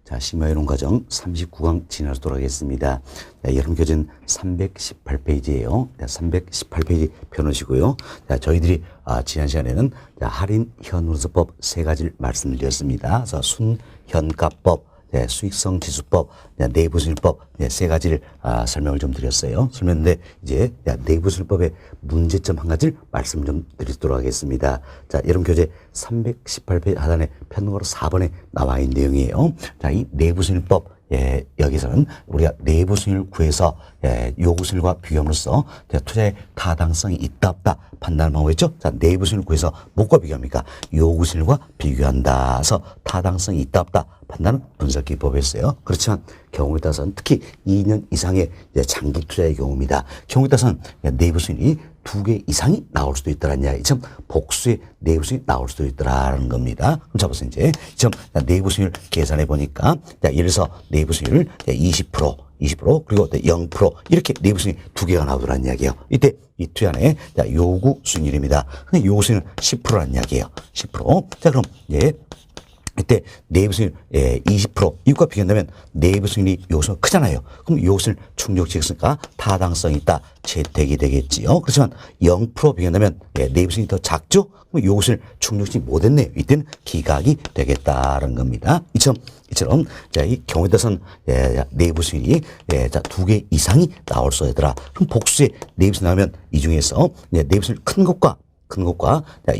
자, 심화이론 과정 39강 진행하도록 하겠습니다. 자, 여러분 교재는 318페이지예요. 318페이지 펴놓으시고요. 자, 저희들이 지난 시간에는 할인 현우수법 세 가지를 말씀드렸습니다. 그래서 순현가법, 수익성 지수법, 내부순위법 세 가지를 설명을 좀 드렸어요. 설명인데 이제 내부순위법의 문제점 한 가지를 말씀 좀 드리도록 하겠습니다. 자, 여러분 교재 318페이지 하단에 편곡으로 4번에 나와 있는 내용이에요. 자, 이 내부순위법 여기서는 우리가 내부 순위를 구해서 요구 순위과 비교함으로써 투자의 타당성이 있다 없다 판단을 하고 있죠. 자, 내부 순위를 구해서 무엇과 비교합니까? 요구 순위과 비교한다. 그래서 타당성이 있다 없다 판단은 분석 기법이었어요. 그렇지만 경우에 따라서는 특히 2년 이상의 장기 투자의 경우입니다. 경우에 따라서는 내부 순위 2개 이상이 나올 수도 있다는 이야기. 지금 복수의 내부 순위 나올 수도 있다라는 겁니다. 그럼 잡아서 이제 지금 내부 순위를 계산해 보니까 예를 들어서 내부 순위를 20% 그리고 0% 이렇게 내부 순위 2개가 나오더라는 이야기예요. 이때 이 투 안에 요구 순위입니다. 근데 요구 순위는 10%라는 이야기예요. 10%. 자, 그럼 이때 내부 순위 20% 이것과 비교한다면 내부 순위 요소가 크잖아요. 그럼 요소를 충족시켰으니까 타당성이 있다. 채택이 되겠지요. 그렇지만 0% 비교한다면 내부 순위 더 작죠? 그럼 요소를 충족시키지 못했네요. 이때는 기각이 되겠다는 겁니다. 이처럼 이 경우에 따라서는 내부 순위 2개 이상이 나올 수 있더라. 그럼 복수의 내부 순위 나오면 이 중에서 내부 순위 큰 것과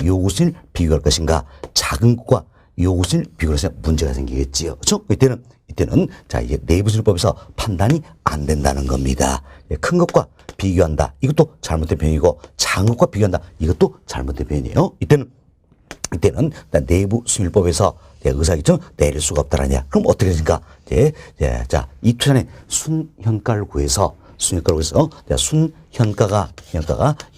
요구 순위를 비교할 것인가, 작은 것과 요것을 비교해서 문제가 생기겠지요. 그렇죠? 이때는 이게 내부순위법에서 판단이 안 된다는 겁니다. 큰 것과 비교한다. 이것도 잘못된 표현이고 작은 것과 비교한다. 이것도 잘못된 표현이에요. 이때는 내부순위법에서 의사결정 내릴 수가 없다라냐. 그럼 어떻게 되니까? 자, 이 투자의 순현가를 구해서 순현가가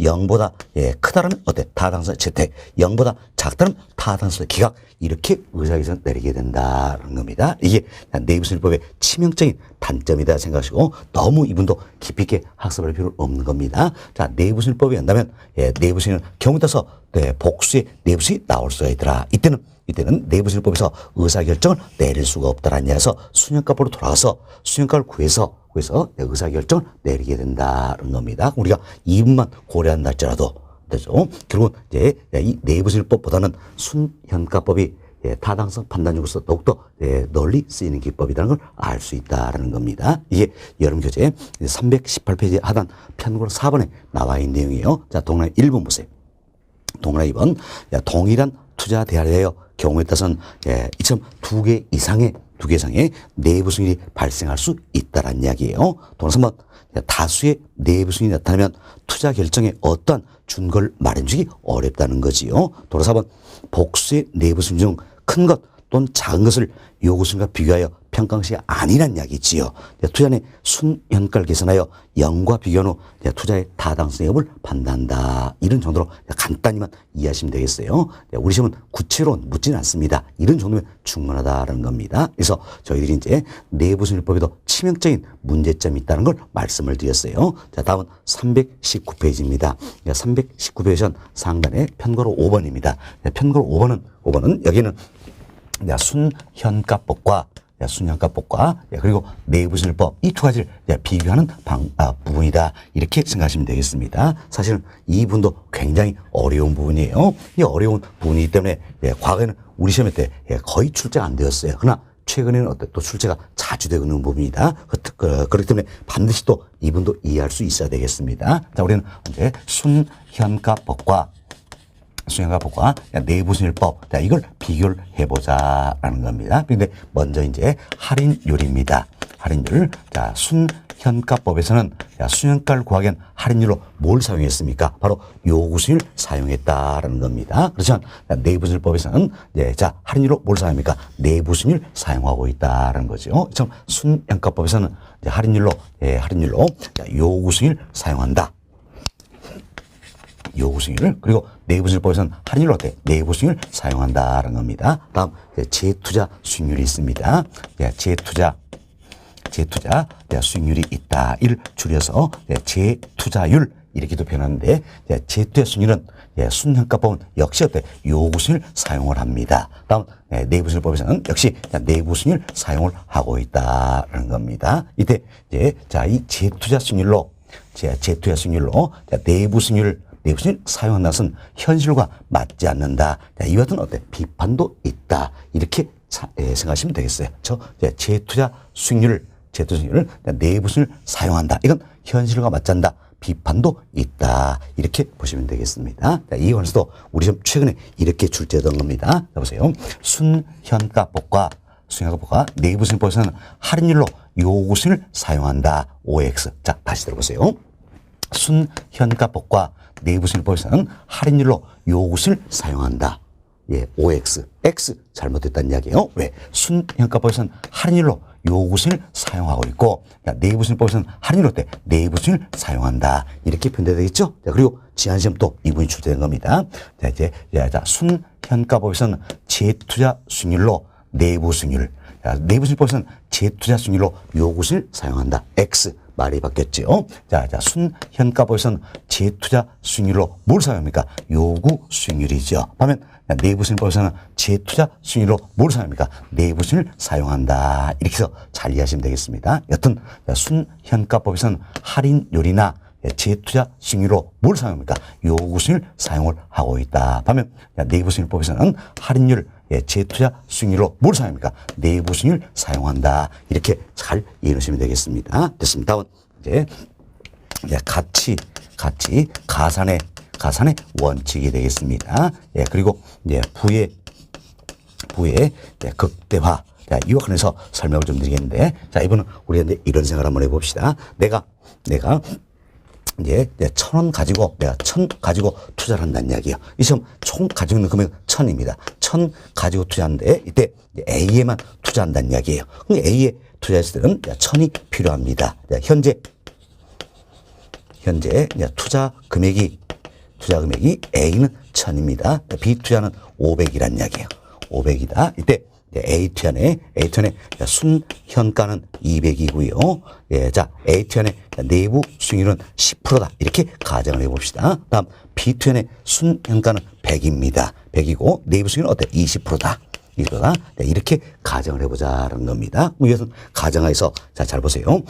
0보다 크다면 어때? 타당성 채택. 0보다 작다면 타당성 기각. 이렇게 의사결정 내리게 된다는 겁니다. 이게 내부순위법의 치명적인 단점이다 생각하시고 너무 이분도 깊이 있게 학습할 필요는 없는 겁니다. 자, 내부순위법이 한다면 내부순위는 경우에 따라서 복수의 내부순위 나올 수가 있더라. 이때는 내부순위법에서 의사결정을 내릴 수가 없다라는 얘기에서 순현가법으로 돌아가서 순현가를 구해서 의사결정을 내리게 된다는 겁니다. 우리가 이분만 고려한다 할지라도 되죠. 결국은 이 내부순위법보다는 순현가법이 타당성 판단용으로서 더욱더 널리 쓰이는 기법이라는 걸 알 수 있다는 겁니다. 이게 여러분 교재 318페이지 하단 편곡 4번에 나와 있는 내용이에요. 자, 동그라미 1번 보세요. 동그라미 2번. 동일한 투자 대하여 경우에 따라서는 이처럼 2개 이상의 내부순위 발생할 수 있다는 이야기예요. 동그라미 3번. 다수의 내부순위 나타나면 투자 결정에 어떠한 준거를 마련주기 어렵다는 거지요. 동그라미 4번. 복수의 내부순위 중 큰 것 또는 작은 것을 요구순위와 비교하여 평가한 것이 아니란 이야기지요. 투자의 순현가를 계산하여 0과 비교한 후 투자의 타당성 여부를 판단한다. 이런 정도로 간단히만 이해하시면 되겠어요. 우리 시험은 구체로 묻지는 않습니다. 이런 정도면 충분하다는 겁니다. 그래서 저희들이 이제 내부순위법에도 치명적인 문제점이 있다는 걸 말씀을 드렸어요. 자, 다음은 319페이지입니다. 319페이지는 상단에 편거로 5번입니다. 편거로 5번은 여기는 순현가법과 그리고 내부순위법 이 두 가지를 비교하는 부분이다. 이렇게 생각하시면 되겠습니다. 사실은 이 부분도 굉장히 어려운 부분이에요. 이 어려운 부분이기 때문에 과거에는 우리 시험 때 거의 출제가 안 되었어요. 그러나 최근에는 또 출제가 자주 되고 있는 부분이다. 그렇기 때문에 반드시 또 이 부분도 이해할 수 있어야 되겠습니다. 자, 우리는 이제 순현가법과 내부순위법 이걸 비교를 해보자라는 겁니다. 그런데 먼저 이제 할인율입니다. 할인율. 자, 순현가법에서는 순현가를 구하기 위한 할인율로 뭘 사용했습니까? 바로 요구순위를 사용했다라는 겁니다. 그렇지만 내부순위법에서는 할인율로 뭘 사용합니까? 내부순위를 사용하고 있다라는 거죠. 참 순현가법에서는 할인율로 요구순위를 사용한다. 요구순위를. 그리고 내부순위법에서는 할인율로 내부순위를 사용한다는 겁니다. 다음 재투자 수익률이 있습니다. 재투자 수익률이 있다. 이를 줄여서 재투자율 이렇게도 표현하는데 재투자 수익률은 예, 순현가법은 역시 어때? 요구순위를 사용을 합니다. 다음 내부순위법에서는 역시 내부순위를 사용을 하고 있다는 겁니다. 이때 이제 자, 이 재투자 수익률로 재투자 수익률로 내부순위를 사용한 것은 현실과 맞지 않는다. 자, 이와 같은 어때? 비판도 있다. 이렇게 생각하시면 되겠어요. 재투자 수익률을 내부순위를 사용한다. 이건 현실과 맞지 않는다. 비판도 있다. 이렇게 보시면 되겠습니다. 자, 이 원서도 우리 좀 최근에 이렇게 출제했던 겁니다. 자, 보세요. 순현가법과 내부순위법에서는 할인율로 요구순위를 사용한다. OX. 자, 다시 들어보세요. 순현가법과 내부순위법에서는 할인율로 요구순위를 사용한다. 예, OX. X 잘못됐다는 이야기예요. 왜? 순현가법에서는 할인율로 요구순위를 사용하고 있고, 내부순위법에서는 할인율로 어때? 내부순위를 사용한다. 이렇게 표현돼야 되겠죠? 자, 그리고 지난 시험 또 이분이 출제된 겁니다. 자, 이제, 순현가법에서는 재투자 수익률로 내부순위를, 내부순위법에서는 재투자 수익률로 요구순위를 사용한다. X. 말이 바뀌었죠. 자, 순현가법에서는 재투자 수익률로 뭘 사용합니까? 요구 수익률이죠. 반면 내부순위법에서는 재투자 수익률로 뭘 사용합니까? 내부순위를 사용한다. 이렇게 해서 잘 이해하시면 되겠습니다. 여튼 순현가법에서는 할인율이나 재투자 수익률로 뭘 사용합니까? 요구 수익률을 사용을 하고 있다. 반면 내부순위법에서는 할인율, 재투자 수익률로 뭘 사용합니까? 내부 수익률을 사용한다. 이렇게 잘 이해해 주시면 되겠습니다. 됐습니다. 다음 이제 가산의 원칙이 되겠습니다. 예, 그리고 이제 부의 극대화. 자, 이와 관련해서 설명을 좀 드리겠는데, 자, 이번은 우리가 이제 이런 생각을 한번 해봅시다. 내가 이제 1,000원 가지고 내가 1,000 가지고 투자를 한다는 이야기예요. 이 시험 총 가지고 있는 금액은 1,000입니다. 1,000 가지고 투자하는데 이때 A에만 투자한다는 이야기예요. 그럼 A에 투자했을 때는 1,000이 필요합니다. 현재 투자 금액이 A는 1,000입니다. B 투자는 500이란 이야기예요. 500이다. 이때 A투자의 순현가는 200이고요. 예, 자, A투자의 내부 수익률은 10%다. 이렇게 가정을 해봅시다. 다음, B투자의 순현가는 100입니다. 100이고, 내부 수익률은 어때? 20%다. 20%다. 네, 이렇게 가정을 해보자는 겁니다. 이것은 가정하에서, 자, 잘 보세요.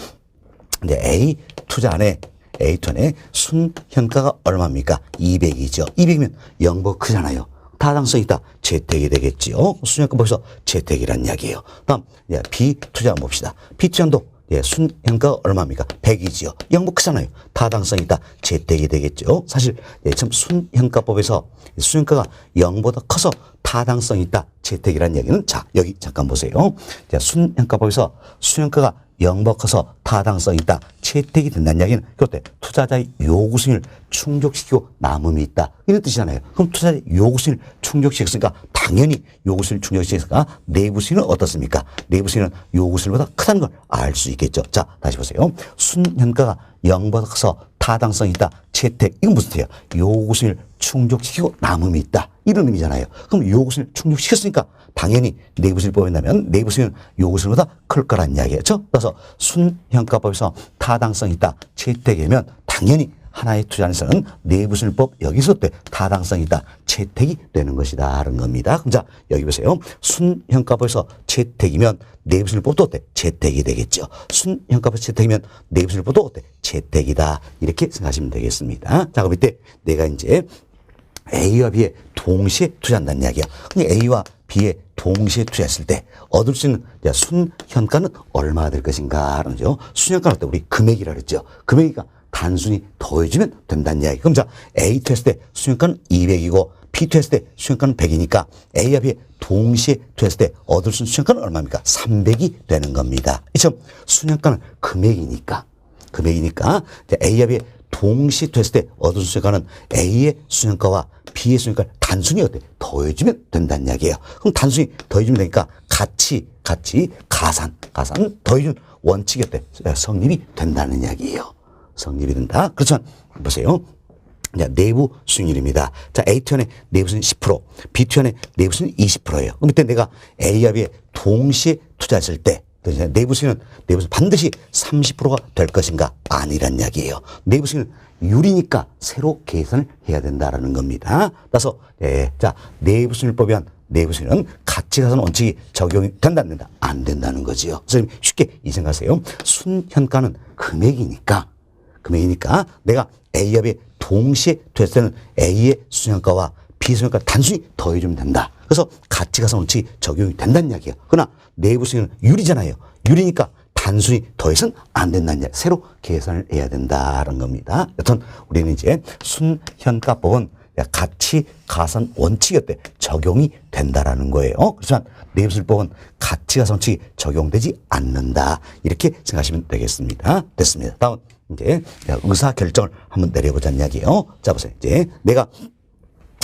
이제 A투자 안에 순현가가 얼마입니까? 200이죠. 200이면 0보 크잖아요. 타당성 있다. 재택이 되겠지요. 순현가 벌써 재택이란 이야기예요. 다음 B 투자 봅시다. B 투자도 순현가가 얼마입니까? 100이지요. 영부 크잖아요. 타당성 있다. 재택이 되겠죠. 사실 참 순현가법에서 순현가가 0보다 커서 타당성 있다. 재택이란 이야기는 자 여기 잠깐 보세요. 순현가법에서 순현가가 0보다 커서 타당성 있다. 채택이 된다는 이야기는 그때 투자자의 요구수익을 충족시키고 남음이 있다. 이런 뜻이잖아요. 그럼 투자자의 요구수익을 충족시켰으니까 당연히 요구수익을 충족시켰으니까 내부수익은 어떻습니까? 내부수익은 요구수익보다 크다는 걸 알 수 있겠죠. 자, 다시 보세요. 순현가가 0보다 커서 타당성이 있다. 채택. 이건 무슨 뜻이에요? 요구수익을 충족시키고 남음이 있다. 이런 의미잖아요. 그럼 요구수익을 충족시켰으니까 당연히 내부수익을 뽑는다면 내부수익은 요구수익보다 클 거란 이야기겠죠. 그래서 순현가법에서 타당성 있다. 채택이면 당연히 하나의 투자에서는 내부수익법 여기서 때 타당성 있다. 채택이 되는 것이다. 하는 겁니다. 그럼 자 여기 보세요. 순현가법에서 채택이면 내부수익법도 어때? 채택이 되겠죠. 순현가법 채택이면 내부수익법도 어때? 채택이다. 이렇게 생각하시면 되겠습니다. 자 그럼 이때 내가 이제 A와 B에 동시에 투자한다는 이야기야. 근데 A와 B에 동시에 투자했을 때 얻을 수 있는 순현가는 얼마나 될 것인가 하는 거죠. 순현가는 어때? 우리 금액이라 그랬죠. 금액이가 단순히 더해주면 된다는 이야기. 그럼 자 A 투자했을 때 순현가는 200이고 B 투자했을 때 순현가는 100이니까 A와 B에 동시에 투자했을 때 얻을 수 있는 순현가는 얼마입니까? 300이 되는 겁니다. 이처럼 순현가는 금액이니까 A와 B에 동시에 투자했을 때 얻을 수 있는 순현가는 A의 순현가와 B의 순현가를 단순히 어때? 더해주면 된다는 이야기예요. 그럼 단순히 더해주면 되니까 같이 가산 더해주는 원칙이 어때? 성립이 된다는 이야기예요. 성립이 된다. 그렇지만 보세요. 내부 수익률입니다. 자, A투자의 내부 수익률 10%, B투자의 내부 수익률 20%예요. 그럼 이때 내가 A와 B에 동시에 투자했을 때 내부수익은 반드시 30%가 될 것인가? 아니란 이야기예요. 내부수익은 유리니까 새로 계산을 해야 된다라는 겁니다. 따라서 자, 내부수익법에 의한 내부수익은 가치가산 원칙이 적용이 된다 안 된다? 안 된다는 거지요. 선생님 쉽게 이 생각하세요. 순현가는 금액이니까 내가 A협에 동시에 투자했을 때는 A의 순현가와 B 순현가 단순히 더해주면 된다. 그래서 가치가산 원칙이 적용이 된다는 이야기예요. 그러나 내부수익은 유리잖아요. 유리니까 단순히 더해서는 안 된다는 이야기. 새로 계산을 해야 된다는 겁니다. 여튼 우리는 이제 순현가법은 가치 가산 원칙이 어때? 적용이 된다라는 거예요. 그렇지만 내부수익법은 가치 가산 원칙이 적용되지 않는다. 이렇게 생각하시면 되겠습니다. 됐습니다. 다음 이제 의사 결정을 한번 내려보자는 이야기예요. 자 보세요. 이제 내가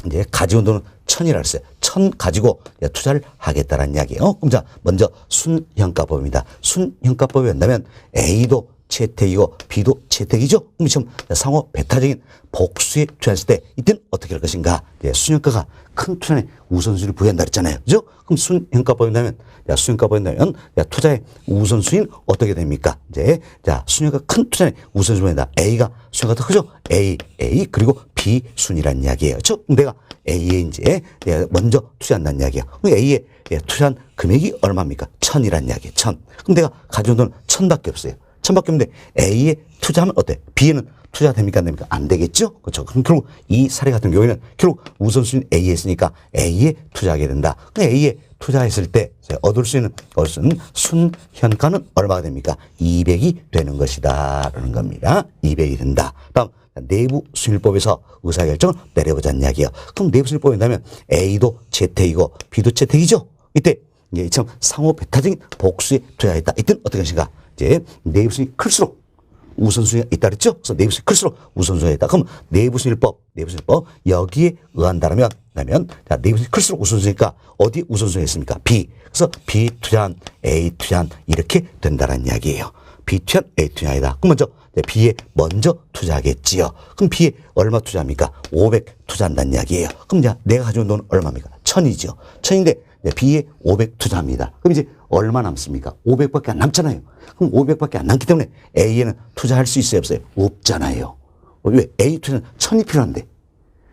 이제 가지고 온 돈은 1,000이라 했어요. 1,000 가지고 투자를 하겠다라는 이야기예요. 그럼 자 먼저 순현가법입니다. 순현가법이 된다면 A도 채택이고 B도 채택이죠. 그럼 지금 상호 배타적인 복수에 투자했을 때 이때는 어떻게 할 것인가? 순현가가 큰 투자에 우선순위를 부여한다 그랬잖아요. 그죠? 그럼 순현가법이라면 순현가법이라면 투자의 우선순위는 어떻게 됩니까? 이제 자 순현가가 큰 투자에 우선순위를 부여한다. A가 순현가가 더 크죠? A 그리고 B 순위란 이야기예요. 그렇죠? 내가 A에 이제 먼저 투자한다는 이야기예요. 그럼 A에 투자한 금액이 얼마입니까? 1,000이란 이야기예요. 1,000. 그럼 내가 가져온 돈은 1,000밖에 없어요. 1,000밖에 없는데 A에 투자하면 어때? B에는 투자가 됩니까? 안 됩니까? 안 되겠죠? 그렇죠. 그럼 결국 이 사례 같은 경우에는 결국 우선순위 A에 있으니까 A에 투자하게 된다. A에 투자했을 때 얻을 수 있는 순현가는 얼마가 됩니까? 200이 되는 것이다. 라는 겁니다. 200이 된다. 다음 내부순위법에서 의사결정을 내려보자는 이야기예요. 그럼 내부순위법에 된다면 A도 채택이고 B도 채택이죠? 이때 이제 참 상호 배타적인 복수에 투자했다. 이때는 어떻게 하신가? 이제 내부순위 클수록 우선순위가 있다 그랬죠? 그래서 내부순위 클수록 우선순위가 있다. 그럼 내부순위법 여기에 의한다면 자, 내부순위 클수록 우선순위니까 어디 우선순위가 있습니까? B. 그래서 B 투자한 A 투자한 이렇게 된다는 이야기예요. B 투자한 A 투자이다. 그럼 먼저 B에 먼저 투자하겠지요. 그럼 B에 얼마 투자합니까? 500 투자한다는 이야기예요. 그럼 이제 내가 가져온 돈은 얼마입니까? 1,000이죠. 1,000인데 B에 500 투자합니다. 그럼 이제 얼마 남습니까? 500밖에 안 남잖아요. 그럼 500밖에 안 남기 때문에 A에는 투자할 수 있어요? 없어요? 없잖아요. 왜? A 투자는 1,000이 필요한데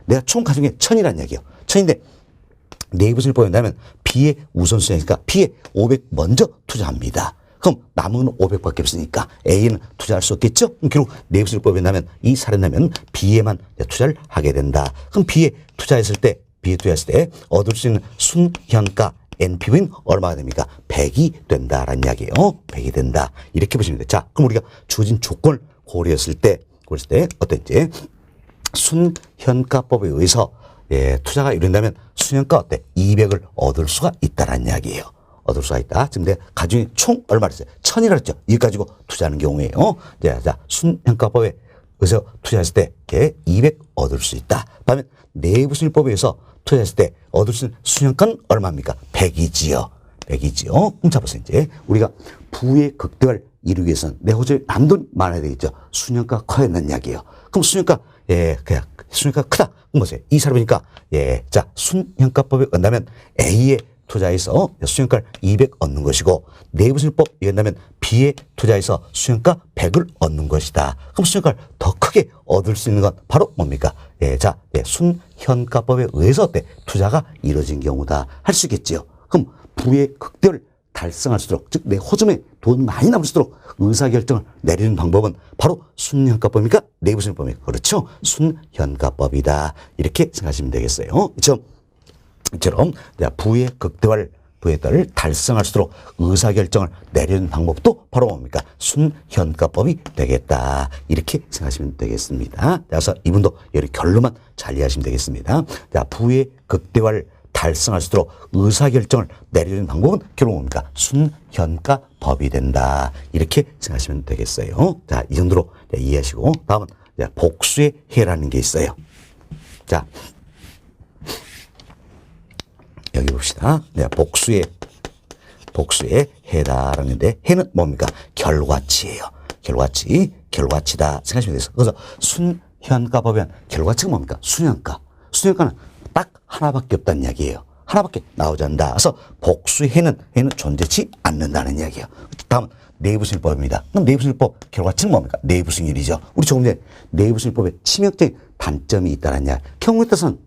내가 총 가진 게 1,000이란 이야기예요. 1,000인데 내부순위법에 된다면 B의 우선순위니까 B에 500 먼저 투자합니다. 그럼 남은 500밖에 없으니까 A는 투자할 수 없겠죠? 그럼 결국 내부순위법에 된다면 이 사례라면 B에만 투자를 하게 된다. 그럼 B에 투자했을 때 얻을 수 있는 순현가 NPV는 얼마가 됩니까? 100이 된다라는 이야기예요. 100이 된다. 이렇게 보시면 돼요. 자, 그럼 우리가 주어진 조건을 고려했을 때 어땠지? 순현가법에 의해서 투자가 이룬다면 순현가 어때? 200을 얻을 수가 있다라는 이야기예요. 얻을 수가 있다. 지금 내가 가지고 총 얼마를 했어요? 1,000이라 그랬죠. 이거 가지고 투자하는 경우에요. 자, 순현가법에 의해서 투자했을 때 200 얻을 수 있다. 다음에 내부순위법에 의해서 투자했을 때 얻을 수 있는 순현가는 얼마입니까? 100이지요. 100이지요. 그럼 자 보세요. 이제 우리가 부의 극대화를 이루기 위해서는 내 호주에 남돈이 많아야 되겠죠. 순현가가 커야 된다는 이야기예요. 그럼 순현가 그냥 순현가가 크다. 그럼 보세요. 이 사람이니까 자 순현가법에 의한다면 A에 투자해서 순현가를 200 얻는 것이고 내부순위법 이한다면 B에 투자해서 순현가 100을 얻는 것이다. 그럼 순현가를 더 크게 얻을 수 있는 건 바로 뭡니까? 자, 순현가법에 의해서 어때? 투자가 이루어진 경우다. 할 수 있겠지요. 그럼 부의 극대를 달성할수록 즉 내 호점에 돈 많이 남을수록 의사결정을 내리는 방법은 바로 순현가법입니까? 내부순위법입니까? 그렇죠. 순현가법이다. 이렇게 생각하시면 되겠어요. 그렇죠? 이처럼 부의 극대화를 달성할수록 의사결정을 내리는 방법도 바로 뭡니까? 순현가법이 되겠다. 이렇게 생각하시면 되겠습니다. 그래서 이분도 여기 결론만 잘 이해하시면 되겠습니다. 자, 부의 극대화를 달성할수록 의사결정을 내리는 방법은 결국 뭡니까? 순현가법이 된다. 이렇게 생각하시면 되겠어요. 자, 이 정도로 이해하시고 다음은 복수의 해라는 게 있어요. 자, 여기 봅시다. 복수의 해다라는데 해는 뭡니까? 결과치예요. 결과치다 생각하시면 되겠어요. 그래서 순현가법에 의한 결과치가 뭡니까? 순현가. 순현가는 딱 하나밖에 없다는 이야기예요. 하나밖에 나오지 않는다. 그래서 복수의 해는 존재치 않는다는 이야기예요. 다음은 내부승일법입니다. 그럼 내부승일법 결과치는 뭡니까? 내부승일이죠. 우리 조금 전에 내부승일법에 치명적인 단점이 있다는 이야기. 경우에 따라서는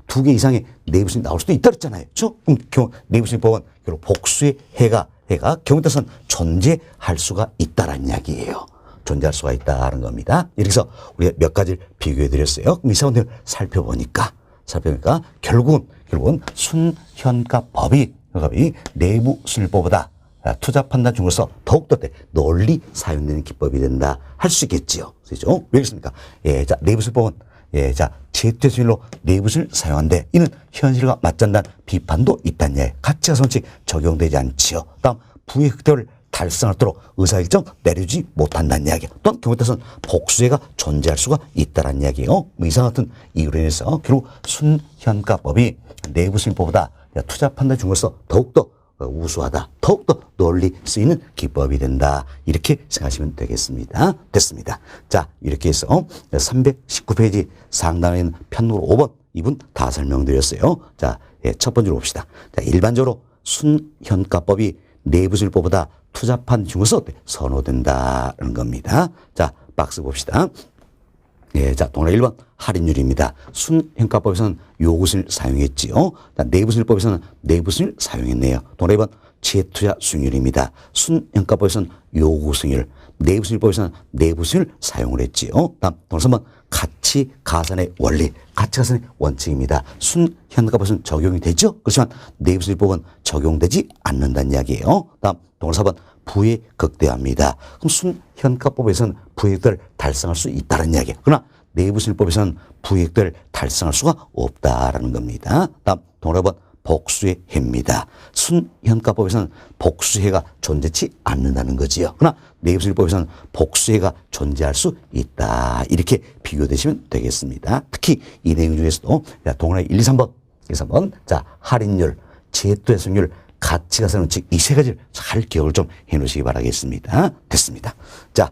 2개 이상의 내부승이 나올 수도 있다 그랬잖아요. 그렇죠? 그럼 내부승일법은 결국 복수의 해가 경우에 따라서는 존재할 수가 있다는 이야기예요. 존재할 수가 있다는 겁니다. 이렇게 해서 우리가 몇 가지를 비교해 드렸어요. 그럼 이 사건들을 살펴보니까 결국은 순현가법이 내부승일법보다 투자 판단 중으로서 더욱더 널리 사용되는 기법이 된다 할 수 있겠지요. 그렇죠? 왜 그렇습니까? 자, 내부승일법은 제투자순일로 내부승을 사용한데 이는 현실과 맞지 않는다는 비판도 있다는 이야기. 가치가선칙 적용되지 않지요. 다음 부의 흑대를 달성하도록 의사일정 내려주지 못한다는 이야기. 또한 경우에 따라서는 복수해가 존재할 수가 있다는 이야기예요. 이상 같은 이유로 인해서 결국 순현가법이 내부승일법보다 투자 판단 중으로서 더욱더 우수하다, 더욱더 널리 쓰이는 기법이 된다. 이렇게 생각하시면 되겠습니다. 됐습니다. 자, 이렇게 해서 319페이지 상단에 있는 편으로 5번, 2분 다 설명드렸어요. 자, 첫 번째로 봅시다. 자, 일반적으로 순현가법이 내부승일법보다 투자판 중에서 선호된다는 겁니다. 자, 박스 봅시다. 자, 동그라미 1번 할인율입니다. 순현가법에서는 요구승을 사용했지요. 내부승일법에서는 내부승을 사용했네요. 동그라미 2번 재투자 수익률입니다. 순현가법에서는 요구승률, 내부승일법에서는 내부승을 사용을 했지요. 다음 동그라미 3번 가치 가산의 원리, 가치 가산의 원칙입니다. 순현가법에서는 적용이 되죠. 그렇지만 내부승일법은 적용되지 않는다는 이야기예요. 다음 동그라미 4번 부의 극대화입니다. 그럼 순현가법에서는 부의액들을 달성할 수 있다는 이야기예요. 그러나 내부승일법에서는 부의액들을 달성할 수가 없다라는 겁니다. 다음 동그라미 5번 복수의 해입니다. 순현가법에서는 복수해가 존재치 않는다는 거지요. 그러나 내부승일법에서는 복수해가 존재할 수 있다. 이렇게 비교되시면 되겠습니다. 특히 이 내용 중에서도 동그라미 1, 2, 3번 자, 할인율, 재투자승률, 가치가산 원칙 이 세 가지를 잘 기억을 좀 해놓으시기 바라겠습니다. 됐습니다. 자,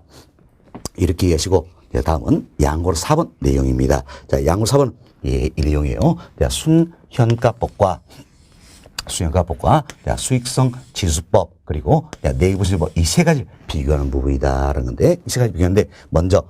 이렇게 이해하시고 다음은 양고로 4번 내용입니다. 자, 양고로 4번 이 내용이에요. 순현가법과 수익성 지수법 그리고 내부승일법 이 세 가지를 비교하는 부분이다라는 건데 이 세 가지 비교하는데 먼저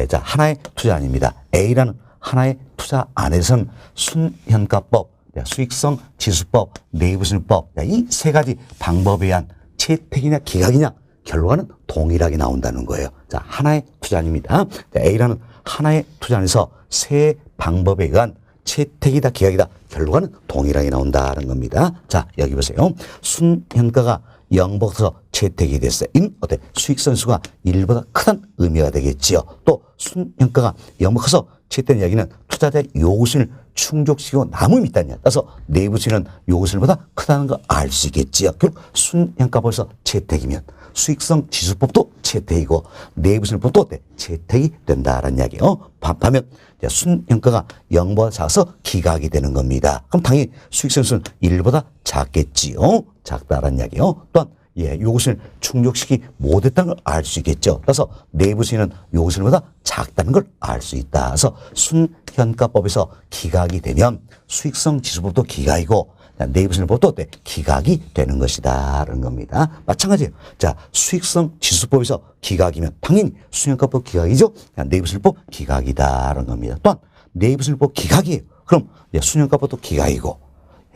자, 하나의 투자 안입니다. A라는 하나의 투자 안에서는 순현가법 수익성 지수법, 내부승일법 이 세 가지 방법에 의한 채택이냐 기각이냐 결과는 동일하게 나온다는 거예요. 자, 하나의 투자입니다. A라는 하나의 투자 안에서 세 방법에 의한 채택이다 기각이다 결과는 동일하게 나온다는 겁니다. 자, 여기 보세요. 순현가가 0보다서 채택이 됐어요. 이는 어때? 수익선수가 1보다 크다는 의미가 되겠지요. 또 순현가가 0보다 커서 채택된 이야기는 투자자의 요구순을 충족시키고 남음이 있다는 이야기. 따라서 내부순은 요구순보다 크다는 걸 알 수 있겠지요. 결국 순현가법에서 채택이면 수익성 지수법도 채택이고 내부순법도 어때? 채택이 된다라는 이야기예요. 반면 순현가가 0보다 작아서 기각이 되는 겁니다. 그럼 당연히 수익성수는 1보다 작겠지요. 작다라는 이야기예요. 또한 요구순을 충족시키지 못했다는 걸 알 수 있겠죠. 따라서 내부순은 요구순보다 작다는 걸 알 수 있다. 그래서 순현가법에서 기각이 되면 수익성 지수법도 기각이고 내부순법도 어때? 기각이 되는 것이다. 라는 겁니다. 마찬가지예요. 자, 수익성 지수법에서 기각이면 당연히 순현가법 기각이죠. 내부순법 기각이다. 라는 겁니다. 또한 내부순법 기각이에요. 그럼 순현가법도 기각이고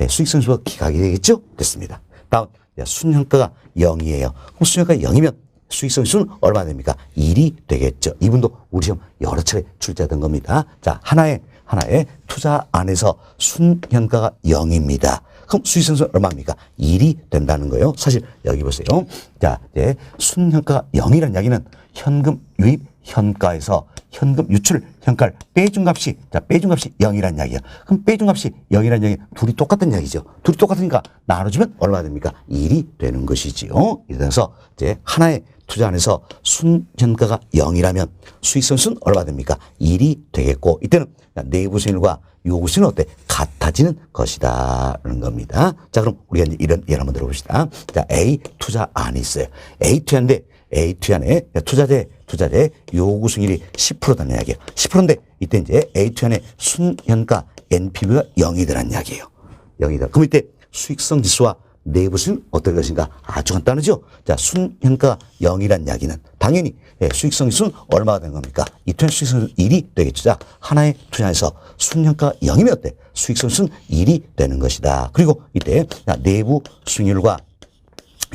수익성 지수법 기각이 되겠죠. 됐습니다. 다음 순현가가 0이에요. 그럼 순현가가 0이면 수익성 지수는 얼마나 됩니까? 1이 되겠죠. 이분도 우리 시험 여러 차례 출제하던 겁니다. 자, 하나의 투자 안에서 순현가가 0입니다. 그럼 수익성수는 얼마입니까? 1이 된다는 거예요. 사실 여기 보세요. 자, 이제 순현가가 0이라는 이야기는 현금 유입 현가에서 현금 유출 현가를 빼준 값이 0이라는 이야기야. 그럼 빼준 값이 0이라는 이야기는 둘이 똑같은 이야기죠. 둘이 똑같으니까 나눠주면 얼마나 됩니까? 1이 되는 것이지요. 이래서 이제 하나의 투자 안에서 순현가가 0이라면 수익성수는 얼마 됩니까? 1이 되겠고 이때는 내부순일과 요구순은 어때? 같아지는 것이다라는 겁니다. 자, 그럼 우리가 이제 이런 예를 한번 들어봅시다. 자, A 투자 안이 있어요. A 투자인데 A 투자안에 투자자의 요구순일이 10%다는 이야기예요. 10%인데 이때 이제 A 투자안의 순현가 NPV가 0이더라는 이야기예요. 0이다. 그럼 이때 수익성 지수와 내부 수익은 어떨 것인가? 아주 간단하죠? 자, 순현가가 0이란 이야기는 당연히 수익성 지수는 얼마가 되는 겁니까? 이 투자 수익성 1이 되겠죠. 자, 하나의 투자에서 순현가가 0이면 어때? 수익성 지수는 1이 되는 것이다. 그리고 이때 내부 수익률과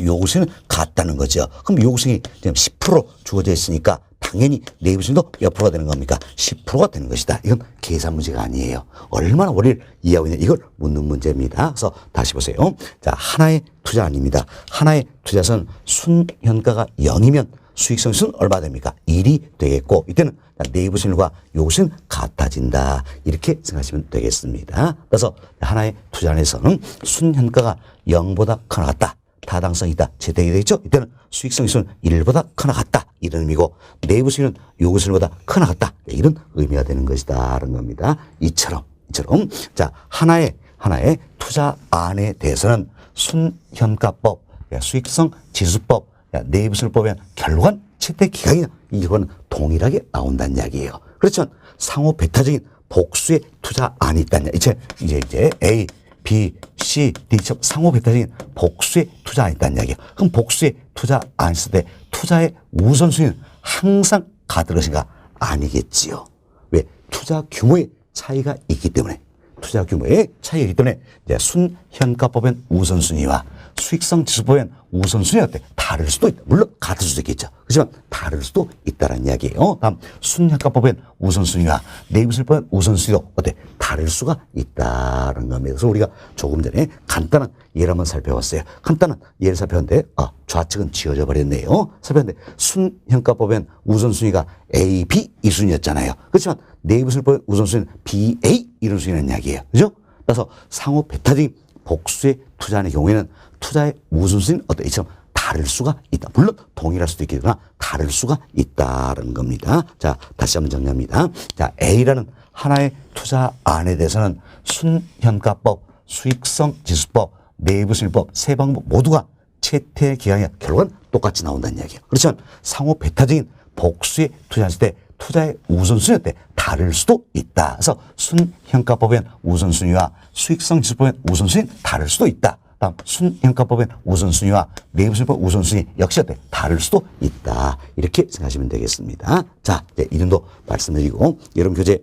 요구수익은 같다는 거죠. 그럼 요구수익이 지금 10% 주어져 있으니까 당연히 내부 수익도 몇 프로가 되는 겁니까? 10%가 되는 것이다. 이건 계산 문제가 아니에요. 얼마나 원리를 이해하고 있냐 이걸 묻는 문제입니다. 그래서 다시 보세요. 자, 하나의 투자 아닙니다. 하나의 투자선 순현가가 0이면 수익성 수는 얼마 됩니까? 1이 되겠고 이때는 내부 수익률과 요구수익은 같아진다. 이렇게 생각하시면 되겠습니다. 그래서 하나의 투자 안에서는 순현가가 0보다 크나 같다. 타당성이 있다. 재택이 되겠죠? 이때는 수익성 지수는 1보다 크나 같다. 이런 의미고 내부 수익은 요구 수익보다 크나 같다. 이런 의미가 되는 것이다. 라는 겁니다. 이처럼. 자, 하나의 투자 안에 대해서는 순현가법, 수익성 지수법, 내부 수익법에 의한 결과는 채택 기간이나 이 결과는 동일하게 나온다는 이야기예요. 그렇지만 상호 배타적인 복수의 투자 안이 있다는 이야기. 이제 A, B, C, D처럼 상호 배타적인 복수의 투자 안이 있다는 이야기예요. 그럼 복수의 투자 안이 있을 때 투자의 우선순위는 항상 같을 것인가? 아니겠지요. 왜? 투자 규모의 차이가 있기 때문에. 투자 규모의 차이가 있기 때문에 이제 순현가법엔 우선순위와 수익성 지수법엔 우선순위가 어때? 다를 수도 있다. 물론 같을 수도 있겠죠. 그렇지만 다를 수도 있다는 이야기예요. 다음 순현가법엔 우선순위와 내부수익법엔 우선순위도 어때? 다를 수가 있다는 겁니다. 그래서 우리가 조금 전에 간단한 예를 한번 살펴봤어요. 간단한 예를 살펴봤는데 좌측은 지워져 버렸네요. 살펴봤는데 순현가법엔 우선순위가 A, B 이 순위였잖아요. 그렇지만 내부수익법엔 우선순위는 B, A 이런 순위라는 이야기예요. 그죠? 그래서 상호 배타적인 복수의 투자하는 경우에는 투자의 우선순위는 어때? 이처럼 다를 수가 있다. 물론 동일할 수도 있겠으나 다를 수가 있다는 겁니다. 자, 다시 한번 정리합니다. 자, A라는 하나의 투자 안에 대해서는 순현가법, 수익성 지수법, 내부수익법 세 방법 모두가 채택 기간이 결과는 똑같이 나온다는 이야기예요. 그렇지만 상호 배타적인 복수의 투자했을 때 투자의 우선순위 때 다를 수도 있다. 그래서 순현가법엔 우선순위와 수익성 지수법엔 우선순위 다를 수도 있다. 다음 순현가법엔 우선순위와 내부수익법 우선순위 역시 어때? 다를 수도 있다. 이렇게 생각하시면 되겠습니다. 자, 이제 이름도 말씀드리고 여러분 교재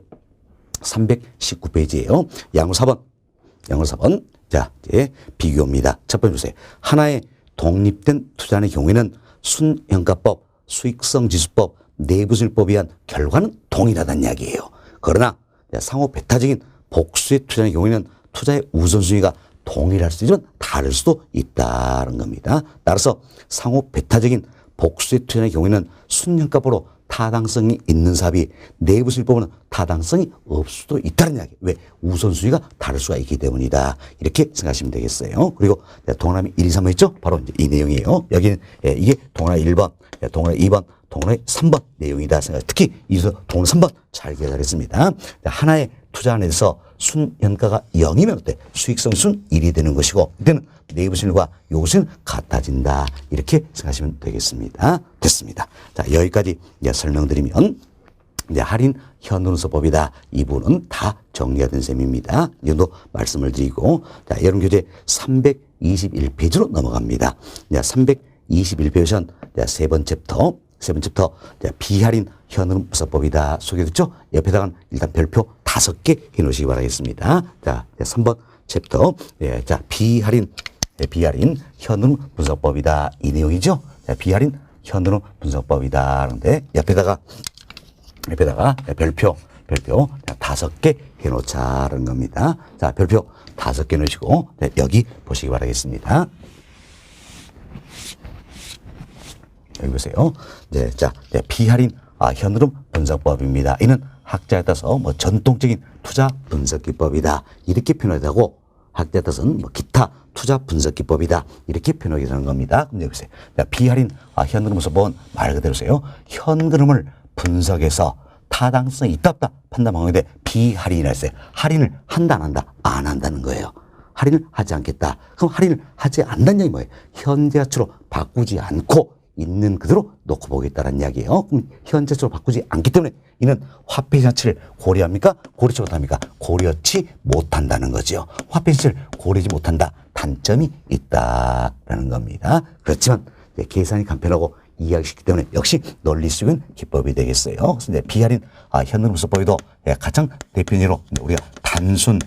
319페이지예요. 양호 4번. 자, 이제 비교입니다. 첫 번째 보세요. 하나의 독립된 투자의 경우에는 순현가법, 수익성 지수법, 내부수익법에 의한 결과는 동일하다는 이야기예요. 그러나 상호 배타적인 복수의 투자의 경우에는 투자의 우선순위가 동일할 수 있지만 다를 수도 있다는 겁니다. 따라서 상호 배타적인 복수의 투자의 경우에는 순현가법으로 타당성이 있는 사업이 내부수익법은 타당성이 없을 수도 있다는 이야기. 왜? 우선순위가 다를 수가 있기 때문이다. 이렇게 생각하시면 되겠어요. 그리고 동그라미 1, 2, 3번 있죠? 바로 이제 이 내용이에요. 여기는 이게 동그라미 1번, 동그라미 2번, 동그라미 3번 내용이다 생각. 특히 이서 동그라미 3번 잘 기억하겠습니다. 하나의 투자 안에서 순현가가 0이면 어때? 수익성 순 1이 되는 것이고 이때는 내부수익과 요구수익은 같아진다. 이렇게 생각하시면 되겠습니다. 됐습니다. 자, 여기까지 이제 설명드리면 이제 할인 현금수법이다. 이 부분은 다 정리가 된 셈입니다. 이 정도 말씀을 드리고 자, 여러분 교재 321페이지로 넘어갑니다. 321페이지는 세 번째 챕터 비할인 현금수법이다 소개됐죠? 옆에다가 일단 별표 5개 해놓으시기 바라겠습니다. 자, 3번 챕터 자, 비할인 현금 분석법이다. 이 내용이죠? 자, 비할인 현금 분석법이다. 그런데 옆에다가 별표 5개 해놓자는 겁니다. 자, 별표 5개 넣으시고 여기 보시기 바라겠습니다. 여기 보세요. 자, 비할인 현금 분석법입니다. 이는 학자에 따라서 전통적인 투자 분석 기법이다. 이렇게 표현하고 학자에 따라서는 기타 투자 분석 기법이다. 이렇게 표현하게 되는 겁니다. 그럼 여기 보세요. 비할인 현금 분석법은 말 그대로세요. 현금을 분석해서 타당성이 있다 없다 판단하는데 비할인이라 했어요. 할인을 한다 안 한다? 안 한다는 거예요. 할인을 하지 않겠다. 그럼 할인을 하지 않는다는 얘기 뭐예요? 현재 가치로 바꾸지 않고 있는 그대로 놓고 보겠다는 이야기예요. 그럼 현재적으로 바꾸지 않기 때문에 이는 화폐 가치를 고려합니까? 고려치 못합니까? 고려치 못한다는 거죠. 화폐 가치를 고려하지 못한다. 단점이 있다라는 겁니다. 그렇지만 계산이 간편하고 이해하기 쉽기 때문에 역시 논리 수익은 기법이 되겠어요. 그래서 이제 비할인 현금수법에도 가장 대표적으로 우리가 단순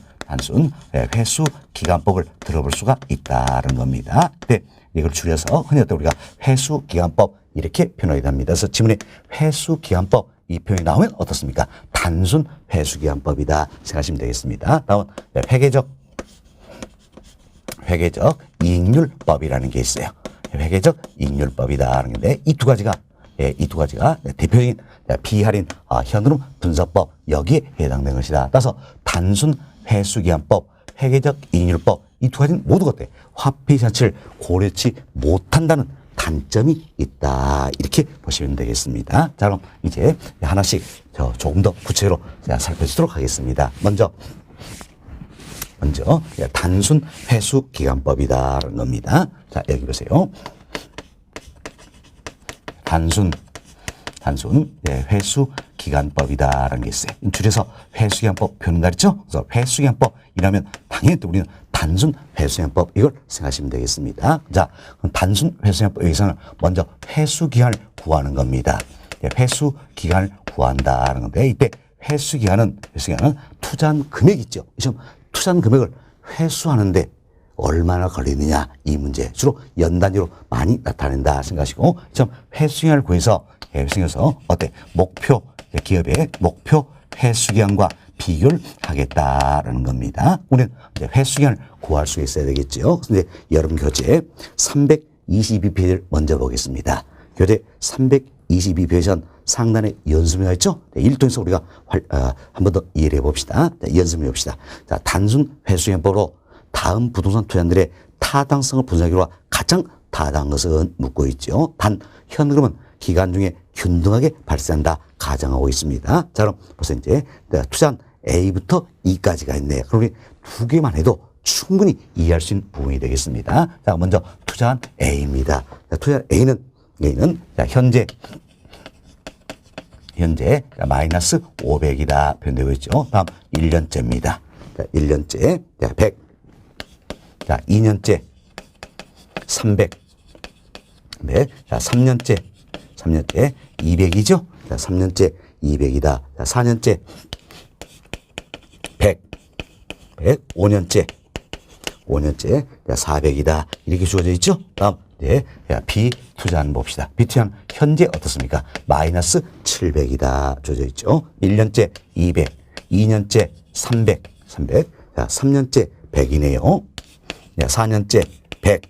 회수 기간법을 들어볼 수가 있다는 겁니다. 근데 이걸 줄여서 흔히 우리가 회수 기간법 이렇게 표현하게 됩니다. 그래서 지문에 회수 기간법 이 표현이 나오면 어떻습니까? 단순 회수 기간법이다 생각하시면 되겠습니다. 다음 회계적 이익률법이라는 게 있어요. 회계적 이익률법이다라는 건데 이 두 가지가 대표적인 비할인 현금 분석법 여기에 해당되는 것이다. 따라서 단순 회수기한법, 회계적 이익률법 이 두 가지는 모두 어때? 화폐 자체를 고려치 못한다는 단점이 있다. 이렇게 보시면 되겠습니다. 자, 그럼 이제 하나씩 조금 더 구체적으로 살펴보도록 하겠습니다. 먼저 단순 회수 기간법이다라는 겁니다. 자, 여기 보세요. 단순 회수 기간법이다라는 게 있어요. 줄여서 회수기간법 표현 가르쳐. 그래서 회수기간법 이라면 당연히 또 우리는 단순 회수기간법 이걸 생각하시면 되겠습니다. 자, 그럼 단순 회수기간법 여기서는 먼저 회수기간을 구하는 겁니다. 회수기간을 구한다는 건데 이때 회수기간은 투자한 금액이 있죠. 투자한 금액을 회수하는데 얼마나 걸리느냐 이 문제 주로 연단위로 많이 나타낸다 생각하시고 회수기간을 구해서 어때? 기업의 목표 회수기간과 비교를 하겠다라는 겁니다. 우리는 회수기간을 구할 수 있어야 되겠죠. 근데 여러분 교재 322페이지를 먼저 보겠습니다. 교재 322페이지 상단에 연습문제가 있죠? 일동에서 우리가 한 번 더 이해를 해봅시다. 연습해 봅시다. 자, 단순 회수기간법으로 다음 부동산 투자자들의 타당성을 분석하기로 가장 타당한 것은 묻고 있죠. 단 현금은 기간 중에 균등하게 발생한다 가정하고 있습니다. 자, 그럼 벌써 이제 투자한 A부터 E까지가 있네요. 그럼 우리 두 개만 해도 충분히 이해할 수 있는 부분이 되겠습니다. 자, 먼저 투자한 A입니다. 자, 투자한 A는 현재 마이너스 500이다 표현되고 있죠. 다음 1년째입니다. 자, 1년째 100. 자, 2년째 300. 네. 자, 3년째 200이죠. 자, 3년째 200이다. 자, 4년째 100. 5년째 400이다. 이렇게 주어져 있죠. 다음 비투자한 봅시다. 비투자한 현재 어떻습니까? 마이너스 700이다. 주어져 있죠. 1년째 200, 2년째 300. 자, 3년째 100이네요. 4년째 100.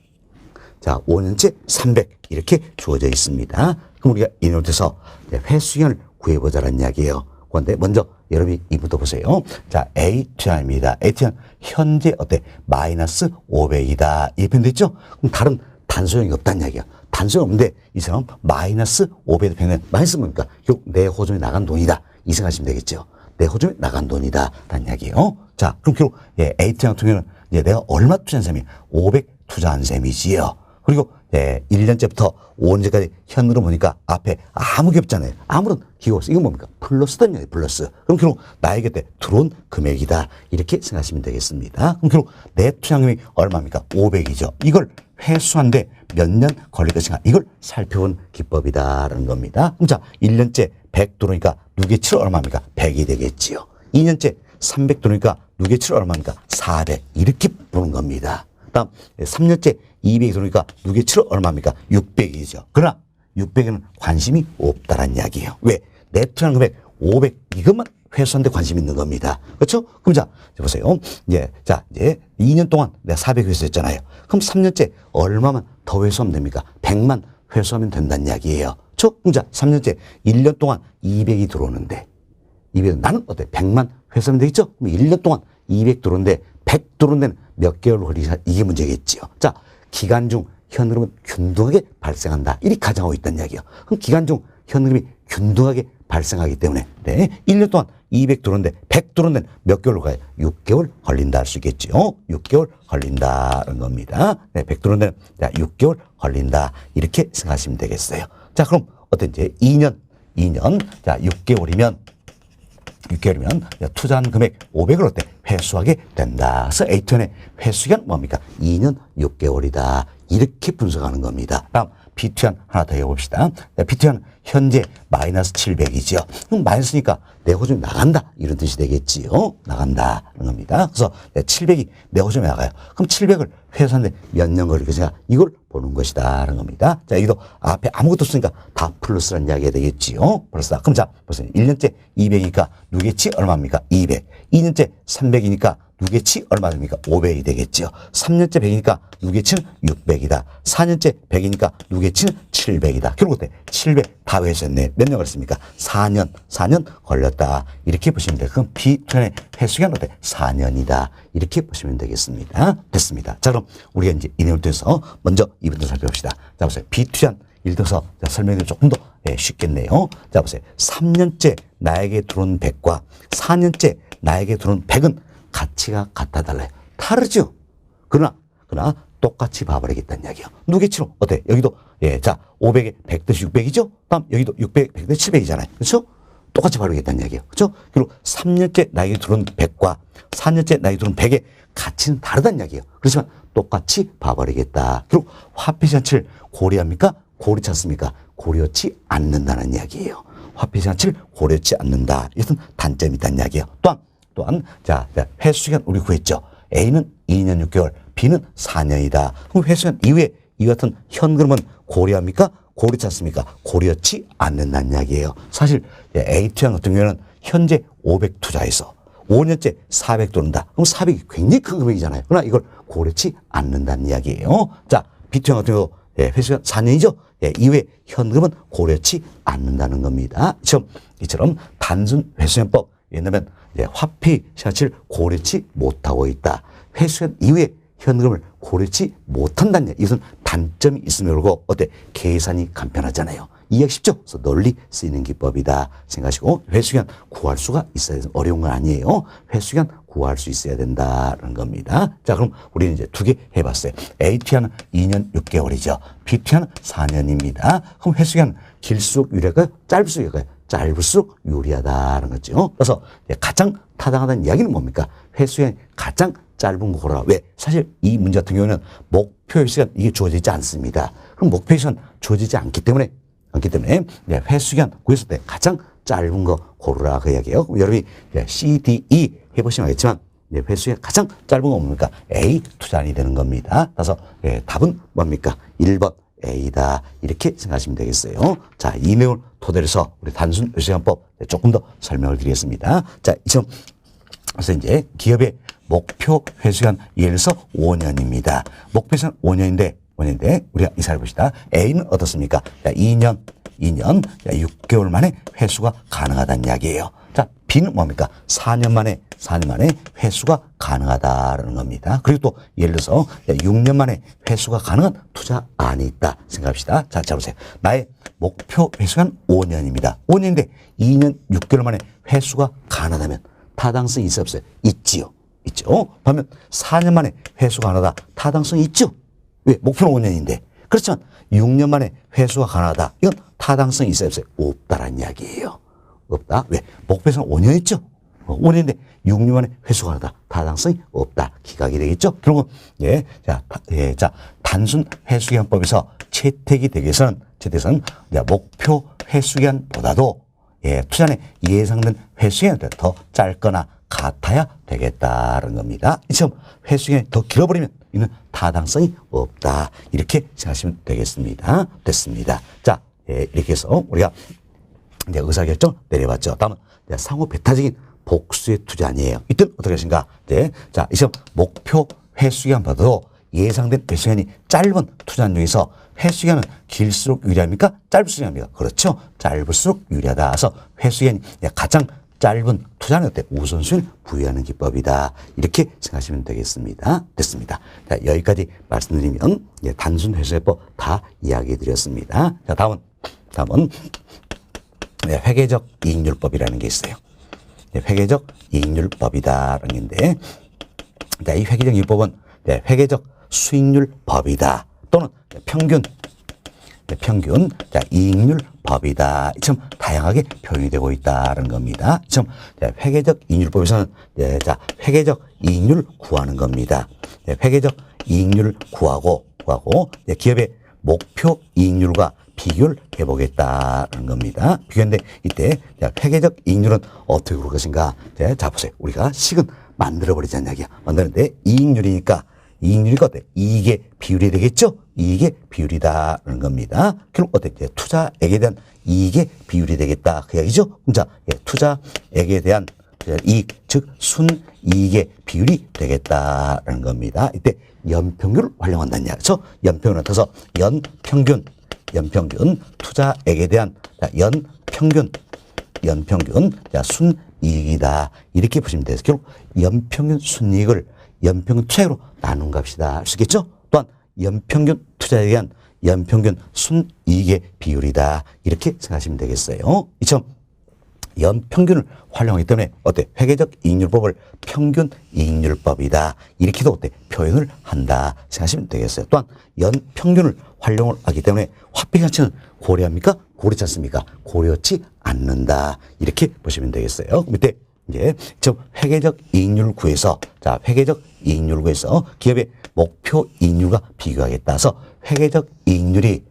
자, 5년째 300 이렇게 주어져 있습니다. 그럼 우리가 이노트에서 회수기간을 구해보자라는 이야기예요. 그런데 먼저 여러분이 이부터 보세요. 자, A 투자입니다. A 투자 현재 어때? 마이너스 500이다. 이렇게 표현됐죠? 그럼 다른 단소형이 없다는 이야기야. 단소형 없는데 이 사람 마이너스 500의 평균 마이너스 뭡니까? 결국 내 호점에 나간 돈이다. 이 생각하시면 되겠죠. 내 호점에 나간 돈이다. 라는 이야기예요. 자, 그럼 결국 A 투자 같은 경우는 이제 내가 얼마 투자한 셈이 500 투자한 셈이지요. 그리고 1년째부터 5년째까지 현으로 보니까 앞에 아무 게 없잖아요. 아무런 기호가 없어. 이건 뭡니까? 플러스단 말이에요. 플러스. 그럼 결국 나에게 들어온 금액이다. 이렇게 생각하시면 되겠습니다. 그럼 결국 내 투자금이 얼마입니까? 500이죠. 이걸 회수한데 몇 년 걸릴 것인가? 이걸 살펴본 기법이다라는 겁니다. 그럼 자, 1년째 100 들어오니까 누계 7 얼마입니까? 100이 되겠지요. 2년째 300 들어오니까 누계 7 얼마입니까? 400. 이렇게 보는 겁니다. 다음 3년째 200이 들어오니까 누계 7 얼마입니까? 600이죠. 그러나 600에는 관심이 없다라는 이야기예요. 왜? 내 투자한 금액 500 이것만 회수하는데 관심이 있는 겁니다. 그렇죠? 그럼 자, 보세요. 이제 2년 동안 내가 400 회수했잖아요. 그럼 3년째 얼마만 더 회수하면 됩니까? 100만 회수하면 된다는 이야기예요. 그렇죠? 그럼 자, 3년째 1년 동안 200이 들어오는데 200 나는 어때? 100만 회수하면 되겠죠? 그럼 1년 동안 200 들어오는데 100 들어오는 데는 몇 개월 걸리냐? 이게 문제겠지요. 자, 기간 중 현금은 균등하게 발생한다. 이렇게 가정하고 있다는 이야기예요. 그럼 기간 중 현금이 균등하게 발생하기 때문에 1년 동안 200 들어오는데 100 들어오는 데는 몇 개월로 가요? 6개월 걸린다 할 수 있겠죠. 6개월 걸린다는 겁니다. 100 들어오는 데는 6개월 걸린다. 이렇게 생각하시면 되겠어요. 자, 그럼 어떤지 2년 자, 6개월이면 6개월이면 투자한 금액 500을 어때? 회수하게 된다. 그래서 A2N의 회수기간 뭡니까? 2년 6개월이다. 이렇게 분석하는 겁니다. 다음 B2N 하나 더 해봅시다. B2N 현재 마이너스 700이죠. 그럼 마이너스니까 내 호점이 나간다. 이런 뜻이 되겠지요. 나간다는 겁니다. 그래서 700이 내 호점에 나가요. 그럼 700을 회수하는데 몇 년 걸리겠냐? 이걸 보는 것이다라는 겁니다. 자, 여기도 앞에 아무것도 없으니까 다 플러스라는 이야기가 되겠지요. 플러스다. 그럼 자, 보세요. 1년째 200이니까 누계치 얼마입니까? 200. 2년째 300이니까 누계치 얼마 됩니까? 500이 되겠죠. 3년째 100이니까 누계치는 600이다. 4년째 100이니까 누계치는 700이다. 결국 어때? 700 다 회수했네. 몇 년 걸렸습니까? 4년 걸렸다. 이렇게 보시면 돼요. 그럼 B2N의 회수기간 어때? 4년이다. 이렇게 보시면 되겠습니다. 됐습니다. 자, 그럼 우리가 이제 이 내용을 통해서 먼저 이부터 살펴봅시다. 자, 보세요. B2N 예를 들어서 설명이 조금 더 쉽겠네요. 자, 보세요. 3년째 나에게 들어온 100과 4년째 나에게 들어온 100은 가치가 같아 달라요. 다르죠? 그러나 똑같이 봐버리겠다는 이야기요. 누계치로 어때? 여기도 자 500에 100 대시 600이죠? 다음 여기도 600, 100 대시 700이잖아요. 그렇죠? 똑같이 봐버리겠다는 이야기예요. 그렇죠? 그리고 3년째 나에게 들어온 100과 4년째 나에게 들어온 100의 가치는 다르다는 이야기예요. 그렇지만 똑같이 봐버리겠다. 그리고 화폐 시장치를 고려합니까? 고려치 않습니까? 고려치 않는다는 이야기예요. 화폐 시장치를 고려치 않는다. 이것은 단점이 있다는 이야기예요. 또한 자 회수기간 우리 구했죠. A는 2년 6개월, B는 4년이다. 그럼 회수기간 이후에 이 같은 현금은 고려합니까? 고려치 않습니까? 고려치 않는다는 이야기예요. 사실 A2N 같은 경우에는 현재 500 투자해서 5년째 400 들어온다. 그럼 400이 굉장히 큰 금액이잖아요. 그러나 이걸 고려치 않는다는 이야기예요. 자, B2N 같은 경우 회수기간 4년이죠. 이후에 현금은 고려치 않는다는 겁니다. 이처럼 단순 회수기간법 왜냐하면 화폐 시가치를 고려치 못하고 있다. 회수기간 이후에 현금을 고려치 못한다는 얘기. 이것은 단점이 있음을 그러고 어때? 계산이 간편하잖아요. 이해하기 쉽죠? 그래서 널리 쓰이는 기법이다 생각하시고 회수기간 구할 수가 있어야 돼서 어려운 건 아니에요. 회수기간 구할 수 있어야 된다는 겁니다. 자, 그럼 우리는 이제 두 개 해봤어요. A2N은 2년 6개월이죠. B2N은 4년입니다. 그럼 회수기간 길수록 유리할까요? 짧을수록 유리할까요? 짧을수록 유리하다는 거죠. 그래서 가장 타당하다는 이야기는 뭡니까? 회수기간이 가장 짧은 거 고르라. 왜? 사실 이 문제 같은 경우는 목표 회수기간 이게 주어지지 않습니다. 그럼 목표 회수기간 주어지지 않기 때문에 회수기간 구했을 때 가장 짧은 거 고르라 그 이야기예요. 그럼 여러분이 C, D, E 해보시면 알겠지만 회수기간 가장 짧은 거 뭡니까? A 투자안이 되는 겁니다. 그래서 답은 뭡니까? 1번 A다. 이렇게 생각하시면 되겠어요. 자, 이 내용을 토대로 해서 우리 단순 회수기간법 조금 더 설명을 드리겠습니다. 자, 그래서 이제 기업의 목표 회수기간 예를 들어서 5년입니다. 목표 회수기간 5년인데 우리가 이사를 봅시다. A는 어떻습니까? 2년 6개월 만에 회수가 가능하다는 이야기예요. 자, B는 뭡니까? 4년 만에 회수가 가능하다라는 겁니다. 그리고 또 예를 들어서 6년 만에 회수가 가능한 투자안이 있다 생각합시다. 자, 보세요. 나의 목표 회수기간 5년입니다. 5년인데 2년 6개월 만에 회수가 가능하다면 타당성이 있어 없어요? 있지요. 있죠. 반면 4년 만에 회수가 가능하다. 타당성이 있죠. 왜? 목표는 5년인데. 그렇지만 6년 만에 회수가 가능하다. 이건 타당성이 있어요 없어요? 없다라는 이야기예요. 없다. 왜? 목표 회수는 5년 있죠. 5년인데 6년 만에 회수가 가능하다. 타당성이 없다. 기각이 되겠죠. 결국은 자, 단순 회수기간법에서 채택이 되기 위해서는 목표 회수기간보다도 투자안에 예상된 회수기간이 더 짧거나 같아야 되겠다는 겁니다. 이처럼 회수기간이 더 길어버리면 이는 타당성이 없다. 이렇게 생각하시면 되겠습니다. 됐습니다. 자, 이렇게 해서 우리가 이제 의사결정 내려봤죠. 다음은 상호 배타적인 복수의 투자안이에요. 이때는 어떻게 하신가? 자, 이처럼 목표 회수기간보다도 예상된 회수기간이 짧은 투자안 중에서 회수기간은 길수록 유리합니까? 짧을수록 유리합니까? 그렇죠. 짧을수록 유리하다. 그래서 회수기간이 가장 짧은 투자는 어때? 우선순위를 부여하는 기법이다. 이렇게 생각하시면 되겠습니다. 됐습니다. 자, 여기까지 말씀드리면 단순 회수기간법 다 이야기해 드렸습니다. 자, 다음은 회계적 이익률법이라는 게 있어요. 회계적 이익률법이다라는 건데, 이 회계적 이익법은 회계적 수익률 법이다. 또는 평균 평균 자, 이익률 법이다. 좀 다양하게 표현이 되고 있다는 겁니다. 좀 회계적 이익률법에서는 자, 회계적 이익률 구하는 겁니다. 회계적 이익률 구하고 기업의 목표 이익률과 비교를 해보겠다는 겁니다. 비교인데 이때 회계적 이익률은 어떻게 구할 것인가? 자 보세요. 우리가 식은 만들어버리자는 이야기야. 만드는데 이익률이니까 어때? 이익의 비율이 되겠죠? 이익의 비율이다라는 겁니다. 결국 어때? 투자액에 대한 이익의 비율이 되겠다. 그 이야기죠? 자, 투자액에 대한 이익, 즉 순이익의 비율이 되겠다라는 겁니다. 이때 연평균을 활용한다는 이야기죠. 연평균을 따서 연평균 투자액에 대한 연평균 순이익이다. 이렇게 보시면 돼요. 결국 연평균 순이익을 연평균 투자액으로 나눈 값이다. 할 수 있겠죠? 또한 연평균 투자에 대한 연평균 순이익의 비율이다. 이렇게 생각하시면 되겠어요. 이처럼 연평균을 활용하기 때문에 어때? 회계적 이익률법을 평균 이익률법이다. 이렇게도 어때? 표현을 한다. 생각하시면 되겠어요. 또한 연평균을 활용을 하기 때문에 화폐 가치는 고려합니까? 고려치 않습니까? 고려치 않는다. 이렇게 보시면 되겠어요. 밑에 이제 회계적 이익률 구에서 회계적 이익률 구에서 기업의 목표 이익률과 비교하겠다. 해서 회계적 이익률이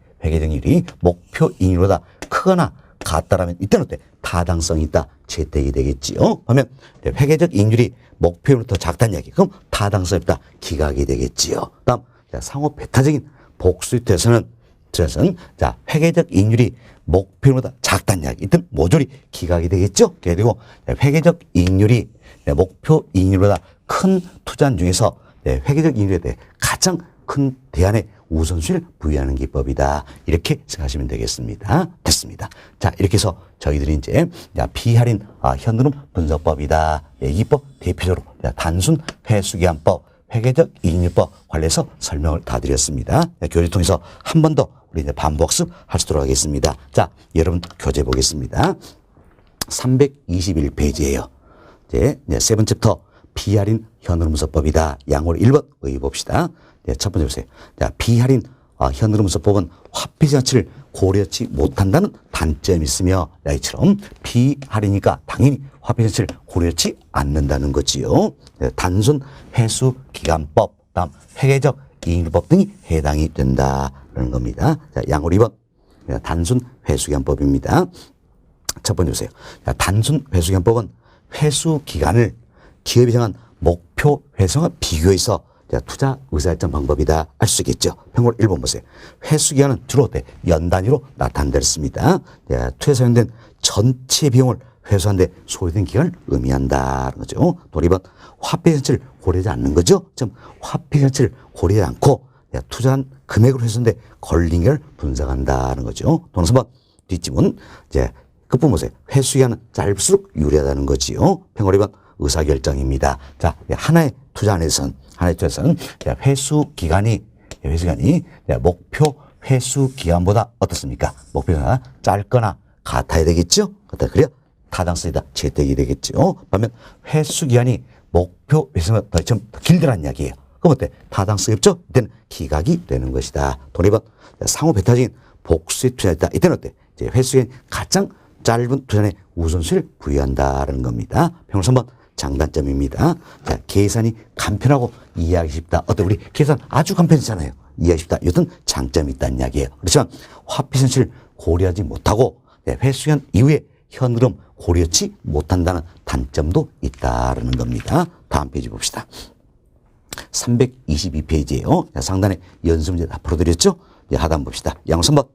목표 이익률보다 크거나 같다라면 이때는 어때? 타당성이 있다. 채택이 되겠지요. 그러면 회계적 이익률이 목표율보다 더 작다는 이야기. 그럼 타당성이 없다. 기각이 되겠지요. 다음 상호 배타적인 복수유투에서는 회계적 이익률이 목표율보다 작다는 이야기. 이때 모조리 기각이 되겠죠. 그리고 회계적 이익률이 목표 이익률보다 큰 투자한 중에서 회계적 이익률에 대해 가장 큰 대안의 우선순위를 부여하는 기법이다. 이렇게 생각하시면 되겠습니다. 됐습니다. 자, 이렇게 해서 저희들이 이제 비할인 현금흐름 분석법이다. 이 기법 대표적으로 단순 회수기한법, 회계적 이익률법 관련해서 설명을 다 드렸습니다. 교재 통해서 한 번 더 우리 이제 반복습 할 수 있도록 하겠습니다. 자, 여러분 교재 보겠습니다. 321페이지예요. 이제 세 번째 챕터 비할인 현금흐름 분석법이다. 양호를 1번 의의 봅시다. 첫 번째 보세요. 자, 비할인 현금흐름 분석법은 화폐 가치를 고려치 못한다는 단점이 있으며 이처럼 비할인이니까 당연히 화폐 가치를 고려치 않는다는 거지요. 단순 회수 기간법, 다음 회계적 이익률법 등이 해당이 된다는 겁니다. 자, 양호를 2번 단순 회수 기간법입니다. 첫 번째 보세요. 자, 단순 회수 기간법은 회수 기간을 기업이 정한 목표 회수와 비교해서 투자 의사결정 방법이다. 알 수 있겠죠. 평균 1번 보세요. 회수기간은 주로 어때? 연 단위로 나타낸다. 투자에 사용된 전체 비용을 회수하는데 소요된 기간을 의미한다는 거죠. 또 2번 화폐 가치를 고려하지 않는 거죠. 화폐 가치를 고려하지 않고 투자한 금액을 회수하는데 걸린 기간을 분석한다는 거죠. 또 3번 뒷지문 끝부분 보세요. 회수기간은 짧을수록 유리하다는 거지요. 평균 2번 의사결정입니다. 자, 하나의 투자 안에서는 회수 기간이 목표 회수 기간보다 어떻습니까? 목표가 짧거나 같아야 되겠죠? 그래야 타당성이다. 채택이 되겠죠. 반면 회수 기간이 목표 회수보다 더 길더란 이야기예요. 그럼 어때? 타당성이 없죠? 이때는 기각이 되는 것이다. 또 2번 상호 배타적인 복수의 투자이다. 이때는 어때? 회수 기간이 가장 짧은 투자에 우선순위를 부여한다는 겁니다. 평균 3번 장단점입니다. 자, 계산이 간편하고 이해하기 쉽다. 우리 계산 아주 간편하잖아요. 이해하기 쉽다. 이것은 장점이 있다는 이야기예요. 그렇지만 화폐 손실을 고려하지 못하고 회수기간 이후에 현흐름 고려치 못한다는 단점도 있다는 겁니다. 다음 페이지 봅시다. 322페이지예요. 상단에 연습문제 다 풀어드렸죠? 하단 봅시다. 양호 3번.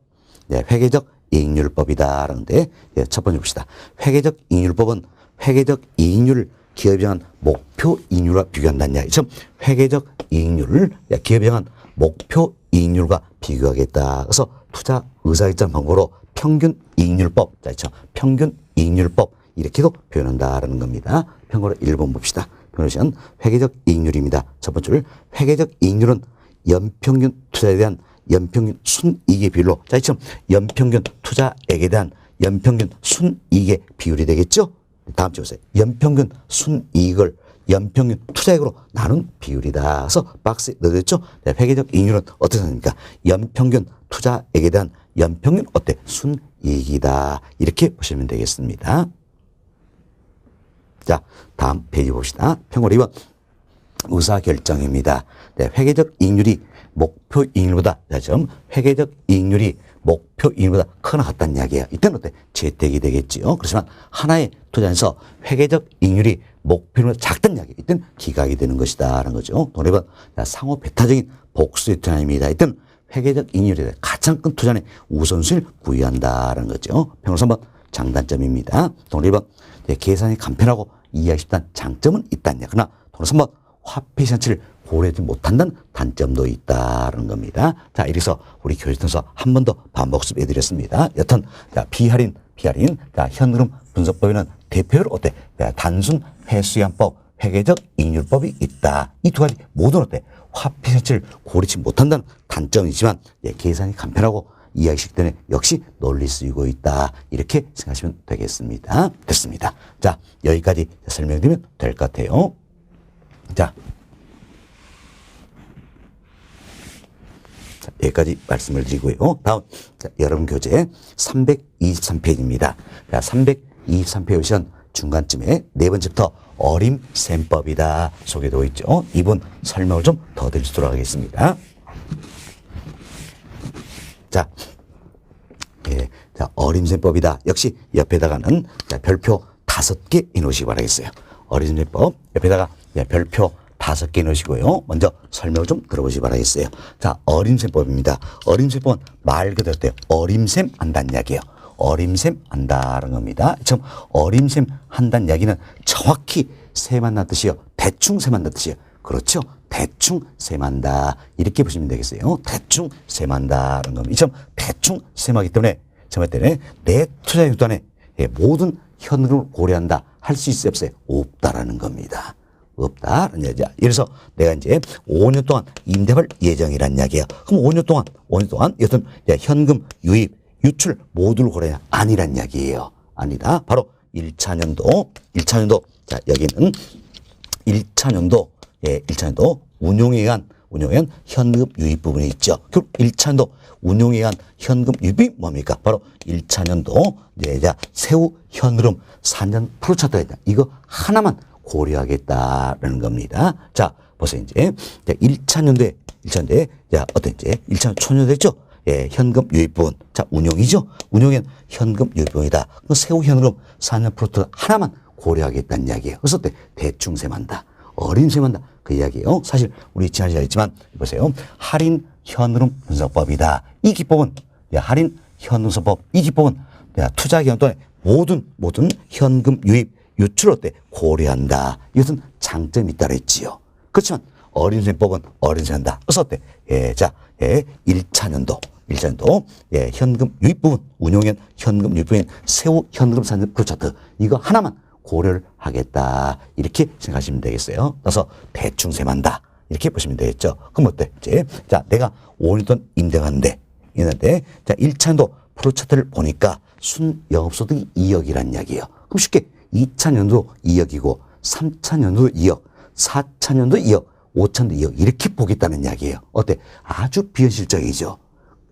회계적 이익률법이다. 라는데 첫 번째 봅시다. 회계적 이익률법은 회계적 이익률을 기업이 정한 목표 이익률과 비교한다는 이야기죠. 회계적 이익률을 기업이 정한 목표 이익률과 비교하겠다. 그래서 투자 의사결정 방법으로 평균 이익률법, 평균 이익률법 이렇게도 표현한다라는 겁니다. 평균으로 1번 봅시다. 평균은 회계적 이익률입니다. 첫 번째 회계적 이익률은 연평균 투자에 대한 연평균 순이익의 비율로 이처럼 연평균 투자액에 대한 연평균 순이익의 비율이 되겠죠. 다음 주 보세요. 연평균 순이익을 연평균 투자액으로 나눈 비율이다. 그래서 박스에 넣어뒀죠. 회계적 이익률은 어떻게 생각합니까? 연평균 투자액에 대한 연평균 어때? 순이익이다. 이렇게 보시면 되겠습니다. 자, 다음 페이지 봅시다. 평월 2번 의사결정입니다. 네, 회계적 이익률이 목표 이익률보다 회계적 이익률이 목표 이익률보다 크거나 같다는 이야기예요. 이때는 어때? 재택이 되겠지요. 그렇지만 하나의 투자에서 회계적 이익률이 목표보다 작다는 이야기. 이때는 기각이 되는 것이다. 라는 거죠. 동일번 상호 배타적인 복수의 투자입니다. 이때는 회계적 이익률에 가장 큰 투자는 우선순위를 구의한다라는 거죠. 평월 3번 장단점입니다. 동일번 계산이 간편하고 이해하기 쉽다는 장점은 있다냐. 그러나 동일 3번 화폐 시장치를 고려하지 못한다는 단점도 있다는 겁니다. 자, 이래서 우리 교재 통해서 한 번 더 반복습 해드렸습니다. 여튼, 자, 비할인, 자, 현금 분석법에는 대표로 어때? 자, 단순 회수양법, 회계적 이익률법이 있다. 이 두 가지 모두 어때? 화폐 시장치를 고르지 못한다는 단점이지만, 계산이 간편하고 이해하기 쉽기 때문에 역시 널리 쓰이고 있다. 이렇게 생각하시면 되겠습니다. 됐습니다. 자, 여기까지 설명드리면 될 것 같아요. 자, 여기까지 말씀을 드리고요. 다음, 자, 여러분 교재 323페이지입니다. 자, 323페이지 보시면 중간쯤에 네 번째부터 어림셈법이다 소개되어 있죠. 이분 설명을 좀 더 드리도록 하겠습니다. 자, 자, 어림셈법이다. 역시 옆에다가는 자, 별표 5개 해놓으시기 바라겠어요. 어림셈법 옆에다가 별표 5개 넣으시고요. 먼저 설명을 좀 들어보시기 바라겠어요. 자, 어림셈법입니다. 어림셈법은 말 그대로 어림셈 한다는 이야기예요. 어림셈 한다는 겁니다. 참 어림셈 한다는 이야기는 정확히 셈한다는 뜻이요. 대충 셈한다는 뜻이요. 그렇죠. 대충 셈한다. 이렇게 보시면 되겠어요. 대충 셈한다는 겁니다. 참 대충 셈하기 때문에 내 투자 유단에 모든 현금을 고려한다. 할 수 있어요, 없어요? 없다라는 겁니다. 없다라는 얘기죠. 그래서 내가 이제 5년 동안 임대할 예정이라는 이야기예요. 그럼 5년 동안 여튼 현금 유입, 유출 모두를 고려해야 아니란 이야기예요. 아니다. 바로 1차년도. 자, 여기는 1차년도 운용에 의한 현금 유입 부분이 있죠. 그럼 1차년도 운용에 의한 현금 유입이 뭡니까? 바로 1차년도 세후 현흐름 4년 프로 차트가 있다. 이거 하나만 고려하겠다라는 겁니다. 자, 보세요. 이제 1차년도에 어떤 이제 1차년 초년도 했죠? 현금 유입 부분. 자, 운용이죠? 운용엔 현금 유입 부분이다. 세후 현흐름 4년 프로 하나만 고려하겠다는 이야기예요. 그래서 대충 셈한다. 어림셈한다. 그 이야기예요. 사실 우리 지난 시간에 했지만 보세요. 할인 현흐름 분석법이다. 이 기법은 할인 현흐름법 이 기법은 투자 기간 동안에 모든 현금 유입 유출을 고려한다. 이것은 장점이 있다 그랬지요. 그렇지만 어림셈법은 어림셈한다. 그래서 자, 1차년도 현금 유입 부분 운용엔 현금 유입 부분 세후 현금 산업 프로차트 이거 하나만 고려를 하겠다. 이렇게 생각하시면 되겠어요. 그래서 대충 셈한다. 이렇게 보시면 되겠죠. 그럼 어때? 이제, 자, 내가 5년 동안 임대하는데, 자, 1차년도 프로차트를 보니까 순 영업소득이 2억이라는 이야기예요. 그럼 쉽게 2차년도 2억이고, 3차년도 2억, 4차년도 2억, 5차년도 2억, 이렇게 보겠다는 이야기예요. 어때? 아주 비현실적이죠.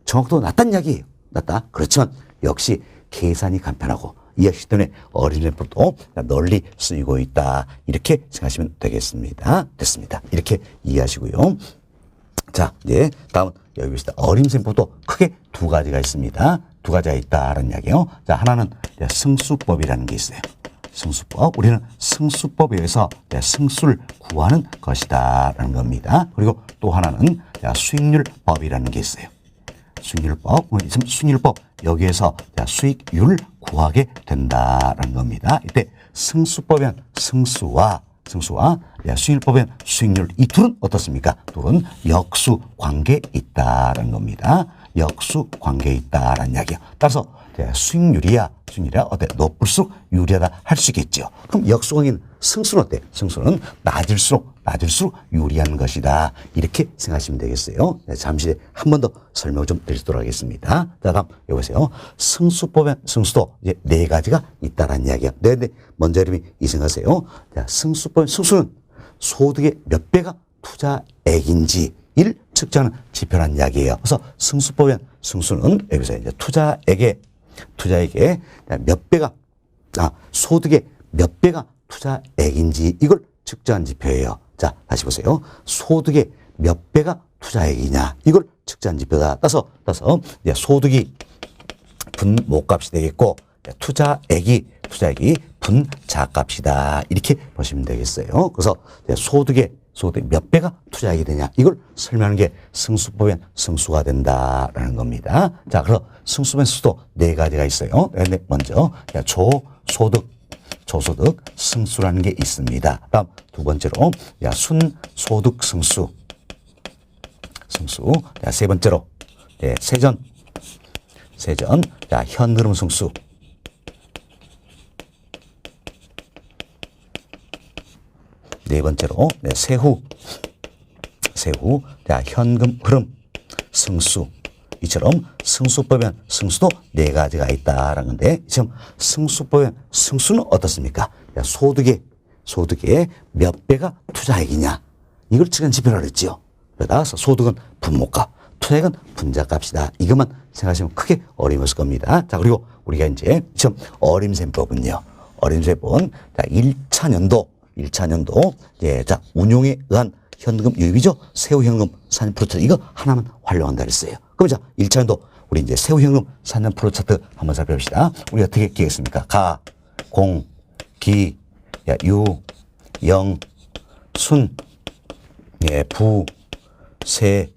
정확도가 낮다는 이야기예요. 낮다. 그렇지만 역시 계산이 간편하고, 이해하시기 때문에 어림셈법도 널리 쓰이고 있다. 이렇게 생각하시면 되겠습니다. 됐습니다. 이렇게 이해하시고요. 자, 이제 다음 여기 보시다. 어림셈법도 크게 두 가지가 있습니다. 두 가지가 있다라는 이야기예요. 자, 하나는 승수법이라는 게 있어요. 승수법. 우리는 승수법에 의해서 승수를 구하는 것이다라는 겁니다. 그리고 또 하나는 수익률법이라는 게 있어요. 수익률법 여기에서 수익률을 구하게 된다라는 겁니다. 이때 승수법엔 승수와 수익률법엔 수익률 이 둘은 어떻습니까? 둘은 역수 관계에 있다라는 겁니다. 역수 관계에 있다라는 이야기예요. 따라서 수익률이야 높을수록 유리하다 할 수 있겠죠. 그럼 역수 관계는 승수는 어때? 승수는 낮을수록 유리한 것이다. 이렇게 생각하시면 되겠어요. 잠시 한 번 더 설명을 좀 드리도록 하겠습니다. 자, 다음 여기 보세요. 승수법엔 승수도 이제 네 가지가 있다라는 이야기야. 네, 먼저 이름이 이 생각하세요. 자, 승수법엔 승수는 소득의 몇 배가 투자액인지를 측정하는 지표라는 이야기예요. 그래서 승수법엔 승수는 여기서 이제 투자액의 몇 배가, 소득의 몇 배가 투자액인지 이걸 측정한 지표예요. 자, 다시 보세요. 소득의 몇 배가 투자액이냐, 이걸 측정한 지표다. 따라서 이제 소득이 분모값이 되겠고, 투자액이 분자값이다. 이렇게 보시면 되겠어요. 그래서 소득 몇 배가 투자액이 되냐, 이걸 설명하는 게 승수법엔 승수가 된다라는 겁니다. 자, 그럼 승수법엔 수도 네 가지가 있어요. 먼저 조소득 승수라는 게 있습니다. 다음 두 번째로 순소득 승수. 세 번째로 세전, 현금흐름 승수. 네 번째로 세후, 현금 흐름 승수. 이처럼 승수법엔 승수도 네 가지가 있다라는 건데, 지금 승수법엔 승수는 어떻습니까? 소득의 몇 배가 투자액이냐, 이걸 측정한 지표라고 그랬죠. 그러다가 소득은 분모값, 투자액은 분자값이다. 이것만 생각하시면 크게 어림이 없을 겁니다. 자, 그리고 우리가 이제 지금 어림셈법은요. 어림셈법은 1차 년도 자, 운용에 의한 현금 유입이죠. 세후현금 4년 프로차트, 이거 하나만 활용한다 그랬어요. 그럼 자, 1차 년도 우리 이제 세후현금 4년 프로차트 한번 살펴봅시다. 우리 어떻게 기억했습니까? 가, 공, 기, 유, 영, 순, 부, 세,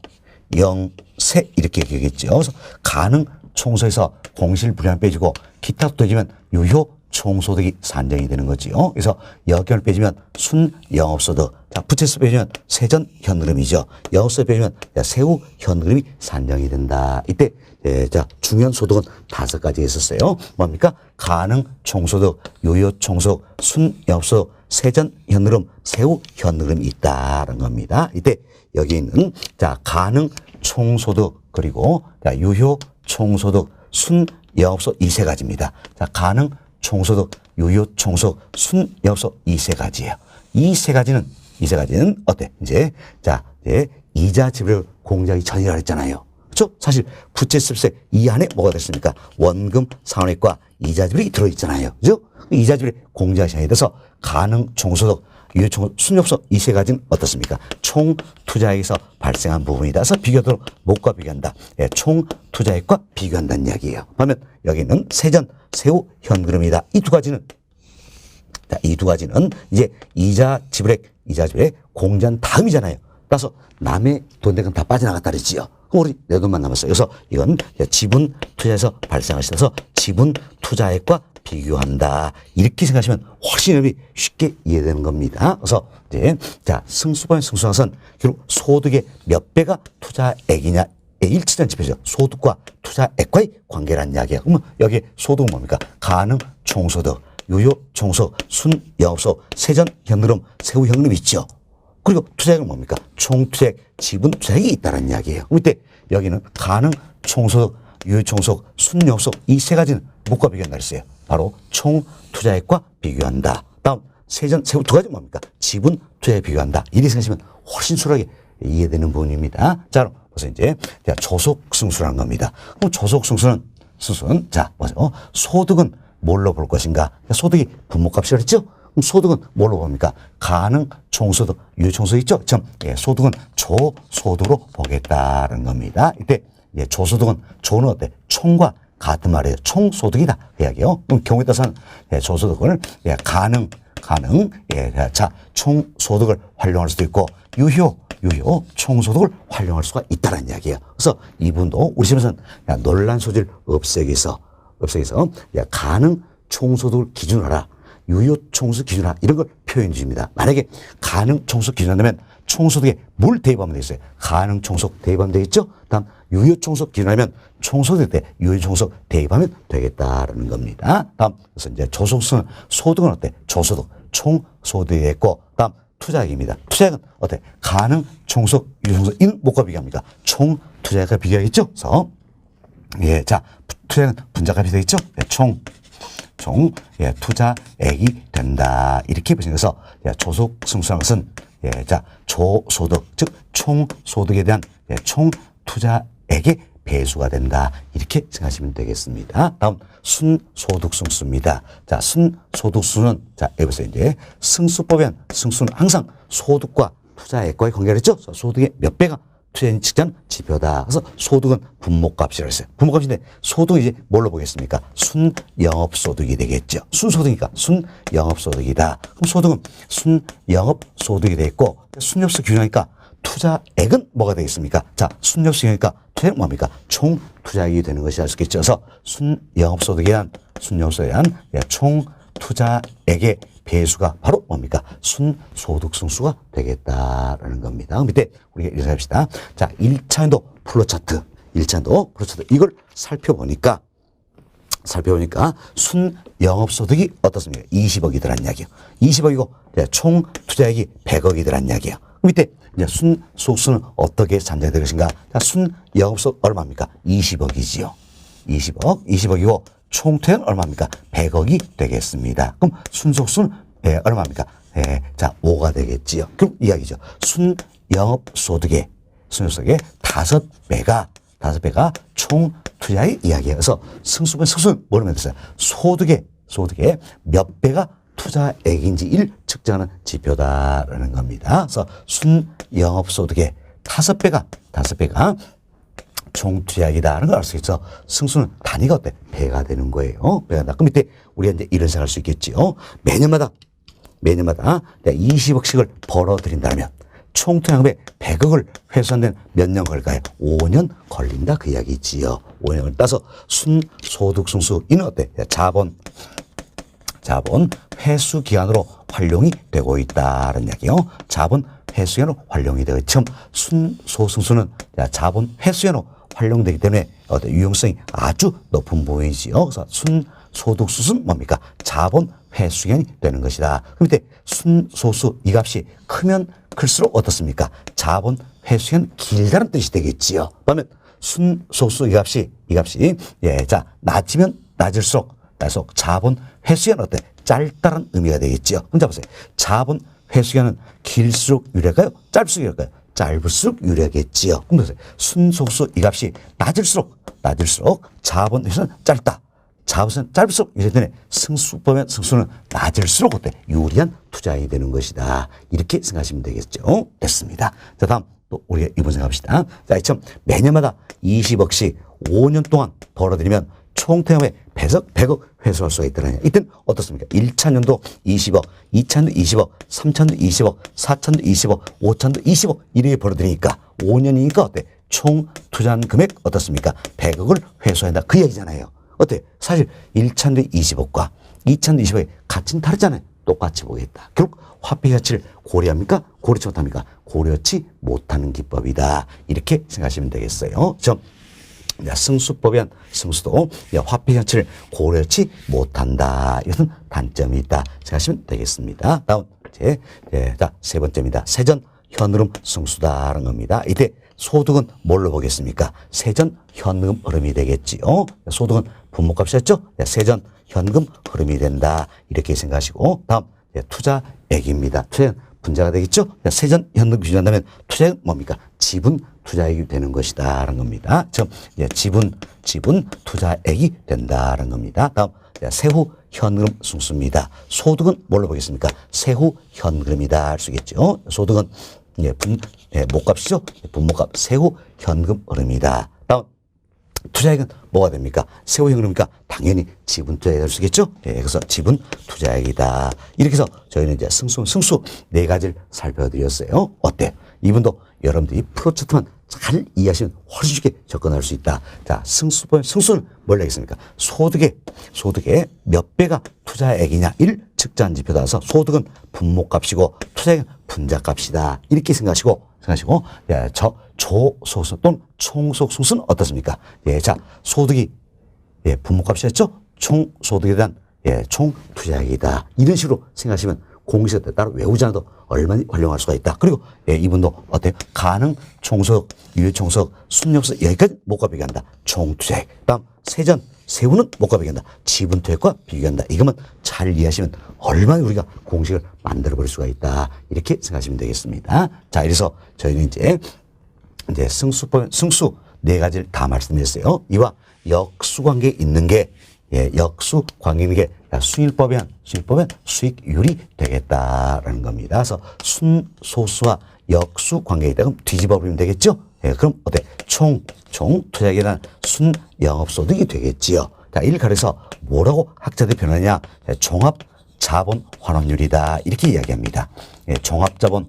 영, 세, 이렇게 기억했죠. 그래서 가능 총소에서 공실불량 빼주고 기타 더해지면 유효 총소득이 산정이 되는 거지요. 그래서 여경을 빼주면 순영업소득, 자, 부채수 빼주면 세전 현흐름이죠. 영업소 빼주면 세후 현흐름이 산정이 된다. 이때 자, 중요한 소득은 5가지 있었어요. 뭡니까? 가능 총소득, 유효 총소득, 순영업소득, 세전 현흐름, 세후 현흐름이 있다는 겁니다. 이때 여기 있는 자, 가능 총소득, 그리고 자, 유효 총소득, 순영업소 이 세 가지입니다. 자, 가능 총소득, 유효 총소득, 순영업소 이 세 가지예요. 이 세 가지는 어때? 이제 자, 이자 지불 공제하기 전이라고 했잖아요. 그렇죠? 사실 부채습세 이 안에 뭐가 됐습니까? 원금 상환액과 이자 지불이 들어 있잖아요. 그렇죠? 이자 지불이 공제하셔야 돼서 가능 총소득, 유효 총소득, 순영업소 이 세 가지는 어떻습니까? 총 투자액에서 발생한 부분이다. 그래서 비교하도록 뭐과 비교한다? 총 투자액과 비교한다는 이야기예요. 그러면 여기는 세전, 세후 현금흐름이다. 이 두 가지는 이제 이자 지불액 공제한 다음이잖아요. 따라서 남의 돈 대금 다 빠져나갔다 그랬지요. 그럼 우리 내 돈만 남았어요. 그래서 이건 지분 투자에서 발생하셔서 지분 투자액과 비교한다. 이렇게 생각하시면 훨씬 여러분이 쉽게 이해되는 겁니다. 그래서 이제 자, 승수법의 승수항은 결국 소득의 몇 배가 투자액이냐 일치된 지표죠. 소득과 투자액과의 관계라는 이야기야. 그러면 여기 소득은 뭡니까? 가능 총소득, 유효 총소득, 순영업소, 세전 현흐름, 세후 현흐름 있죠. 그리고 투자액은 뭡니까? 총투자액, 지분 투자액이 있다는 이야기예요. 이때 여기는 가능 총소득, 유효 총소득, 순영업소 이 세 가지는 뭐과 비교한다 그랬어요? 바로 총투자액과 비교한다. 다음 세전, 세후 두 가지 뭡니까? 지분 투자액 비교한다. 이렇게 생각하시면 훨씬 수월하게 이해되는 부분입니다. 자, 그럼 그래서 이제 조속승수라는 겁니다. 그럼 조속승수는 자, 뭐죠? 소득은 뭘로 볼 것인가? 소득이 분모값이라고 했죠? 그럼 소득은 뭘로 봅니까? 가능 총소득, 유효 총소득 있죠? 소득은 조소득으로 보겠다는 겁니다. 이때 조소득은 조는 어때? 총과 같은 말이에요. 총소득이다. 그 이야기요. 그럼 경우에 따라서는 조소득을 가능, 자, 총소득을 활용할 수도 있고 유효 총소득을 활용할 수가 있다는 이야기예요. 그래서 이분도 우리 집에서는 논란 소지를 없애기 위해서 가능 총소득을 기준으로 하라, 유효 총소득 기준으로 하라, 이런 걸 표현해 줍니다. 만약에 가능 총소득 기준한다면 총소득에 뭘 대입하면 되겠어요? 가능 총소득 대입하면 되겠죠? 다음 유효 총소득 기준하면 총소득 때 유효 총소득 대입하면 되겠다라는 겁니다. 다음 그래서 이제 조속수는 소득은 어때? 조소득, 총소득이 있고, 다음 투자액입니다. 투자액은 어때? 가능 총소득, 유효 총소득 이는 뭐과 비교합니까? 총 투자액과 비교하겠죠? 그래서 자, 투자액은 분자값이 되겠죠? 투자액이 된다. 이렇게 보시면 돼서 조속승수라는 것은 자, 조소득, 즉 총소득에 대한 총 투자액의 배수가 된다. 이렇게 생각하시면 되겠습니다. 다음 순소득승수입니다. 자, 순소득수는 자, 여기서 이제 승수법엔 승수는 항상 소득과 투자액과의 관계를 했죠. 소득의 몇 배가 투자인 측정 지표다. 그래서 소득은 분모값이라고 했어요. 분모값인데 소득은 이제 뭘로 보겠습니까? 순영업소득이 되겠죠. 순소득이니까 순영업소득이다. 그럼 소득은 순영업소득이 되겠고 순영업소득 규정이니까 투자액은 뭐가 되겠습니까? 자, 순영업소득이니까 투자액 뭡니까? 총 투자액이 되는 것이 알 수 있겠죠. 그래서 순영업소득에 대한 총 투자액의 배수가 바로 뭡니까? 순소득승수가 되겠다라는 겁니다. 그럼 밑에 우리가 이렇게 합시다. 자, 1차년도 플로차트. 이걸 살펴보니까 순영업소득이 어떻습니까? 20억이더란 이야기예요. 20억이고 총 투자액이 100억이더란 이야기예요. 밑에 이제 순소득수는 어떻게 산정될 것인가? 자, 순영업소득 얼마입니까? 20억이지요. 20억이고 총 투자는 얼마입니까? 100억이 되겠습니다. 그럼 순소득수는 얼마입니까? 자, 5가 되겠지요. 그럼 이야기죠. 순영업소득의 5배가 총 투자의 이야기예요. 그래서 승수는 뭐로 만들었어요? 소득의 몇 배가 투자액인지를 측정하는 지표다라는 겁니다. 그래서 순영업소득의 5배가 총 투자액이다라는 걸 알 수 있어. 승수는 단위가 어때? 배가 되는 거예요. 배가 된다. 그럼 밑에 우리가 이제 이런 생각할 수 있겠지요. 매년마다 20억씩을 벌어들인다면 총 투자금의 100억을 회수하는 데는 몇 년 걸릴까요? 5년 걸린다. 그 이야기지요. 5년을 따서 순소득 승수 이는 어때? 자본 회수 기간으로 활용이 되고 있다는 이야기요. 자본 회수 기간으로 활용이 되고 처음 순소득 승수는 자본 회수 기간으로 활용되기 때문에 유용성이 아주 높은 부분이지요. 그래서 순소득수는 뭡니까? 자본 회수 기간이 되는 것이다. 그럼 밑에 순소수 이 값이 크면 클수록 어떻습니까? 자본 회수 기간 길다는 뜻이 되겠지요. 그러면 순소수 이 값이 자 낮으면 낮을수록 자본 회수 기간은 어때? 짧다는 의미가 되겠지요. 혼자 보세요. 자본 회수 기간은 길수록 유리할까요? 짧을수록 유리할까요? 짧을수록 유리하겠지요. 그럼 보세요. 순소수 이 값이 낮을수록 자본 회수는 짧다. 자본은 짧을수록 유리하기 때문에 승수법엔 승수는 낮을수록 어때? 유리한 투자이 되는 것이다. 이렇게 생각하시면 되겠죠. 됐습니다. 자, 다음 또 우리가 이번 생각합시다. 자, 이처럼 매년마다 20억씩 5년 동안 벌어들이면 총 퇴업에 100억 회수할 수가 있다는 이때는 어떻습니까? 1차년도 20억, 2차년도 20억, 3차년도 20억, 4차년도 20억, 5차년도 20억 이렇게 벌어들이니까 5년이니까 어때? 총 투자한 금액 어떻습니까? 100억을 회수한다. 그 얘기잖아요. 어때? 사실 1차년도 20억과 2차년도 20억의 가치는 다르잖아요. 똑같이 보겠다. 결국 화폐 가치를 고려합니까? 고려치 못합니까? 고려치 못하는 기법이다. 이렇게 생각하시면 되겠어요. 승수법에 승수도 화폐 가치를 고려치 못한다. 이것은 단점이 있다. 생각하시면 되겠습니다. 다음 자, 세 번째입니다. 세전 현흐름 승수다라는 겁니다. 이때 소득은 뭘로 보겠습니까? 세전 현금 흐름이 되겠지요. 소득은 분모값이었죠. 세전 현금 흐름이 된다. 이렇게 생각하시고 다음 투자액입니다. 투자액 분자가 되겠죠. 세전 현금 규정한다면 투자액은 뭡니까? 지분 투자액이 되는 것이다라는 겁니다. 지분 투자액이 된다라는 겁니다. 다음 세후 현금 승수입니다. 소득은 뭘로 보겠습니까? 세후 현금이다 할 수 있겠죠. 소득은 목값이죠. 분모값 세후 현금 흐름이다. 다음 투자액은 뭐가 됩니까? 세후 현금이니까 당연히 지분 투자액이 될 수 있겠죠. 그래서 지분 투자액이다. 이렇게 해서 저희는 이제 승수 네 가지를 살펴드렸어요. 어때? 이분도 여러분들이 프로차트만 잘 이해하시면 훨씬 쉽게 접근할 수 있다. 자, 승수는 뭘 내겠습니까? 소득의 몇 배가 투자액이냐 를 측정한 지표에 따라서 소득은 분모값이고 투자액은 분자값이다. 이렇게 생각하시고 조소득 또는 총소득은 어떻습니까? 자, 소득이 분모값이었죠? 총소득에 대한 총 투자액이다. 이런 식으로 생각하시면 공식에 따로 외우지 않아도 얼마나 활용할 수가 있다. 그리고 이분도 어때요? 가능 총소득, 유효총소득, 순역소득 여기까지 못과 비교한다. 총투자액. 다음 세후는 못과 비교한다. 지분투자액과 비교한다. 이것만 잘 이해하시면 얼마나 우리가 공식을 만들어 볼 수가 있다. 이렇게 생각하시면 되겠습니다. 자, 이래서 저희는 이제 승수 네 가지를 다 말씀드렸어요. 이와 역수관계 있는 게 역수관계 있는 게 수일법엔 수익률이 되겠다라는 겁니다. 그래서 순소수와 역수관계에 있다. 그럼 뒤집어 버리면 되겠죠? 그럼 어때? 총 투자액에 대한 순영업소득이 되겠지요. 자, 이를 가려서 뭐라고 학자들이 표현하냐? 종합 자본 환원율이다. 이렇게 이야기합니다. 종합자본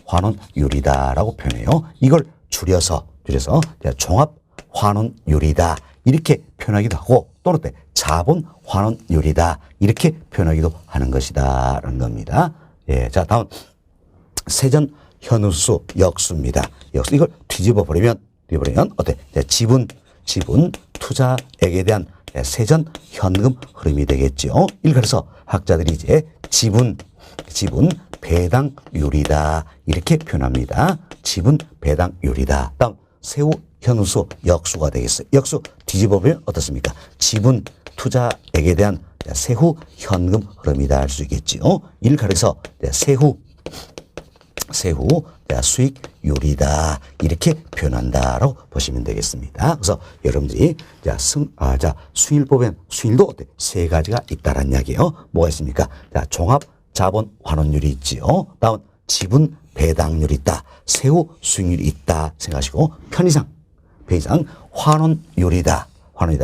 환원율이다라고 표현해요. 이걸 줄여서 종합 환원율이다. 이렇게 표현하기도 하고 또는 어때? 자본 환원율이다. 이렇게 표현하기도 하는 것이다라는 겁니다. 자, 다음 세전 현우수 역수입니다. 역수 이걸 뒤집어 버리면 어때? 지분 투자액에 대한 세전 현금 흐름이 되겠죠. 그래서 학자들이 이제 지분 배당률이다 이렇게 표현합니다. 지분 배당률이다. 다음 세후 현우수 역수가 되겠어요. 역수 뒤집어 보면 어떻습니까? 지분 투자액에 대한 세후 현금 흐름이다 할 수 있겠죠. 이를 가려서 세후 수익률이다 이렇게 표현한다라고 보시면 되겠습니다. 그래서 여러분들이 수익률법엔 수익률도 어때? 세 가지가 있다라는 이야기예요. 뭐가 있습니까? 자, 종합 자본 환원율이 있지요. 다음 지분 배당률이 있다. 세후 수익률이 있다 생각하시고 편의상 환원율이다.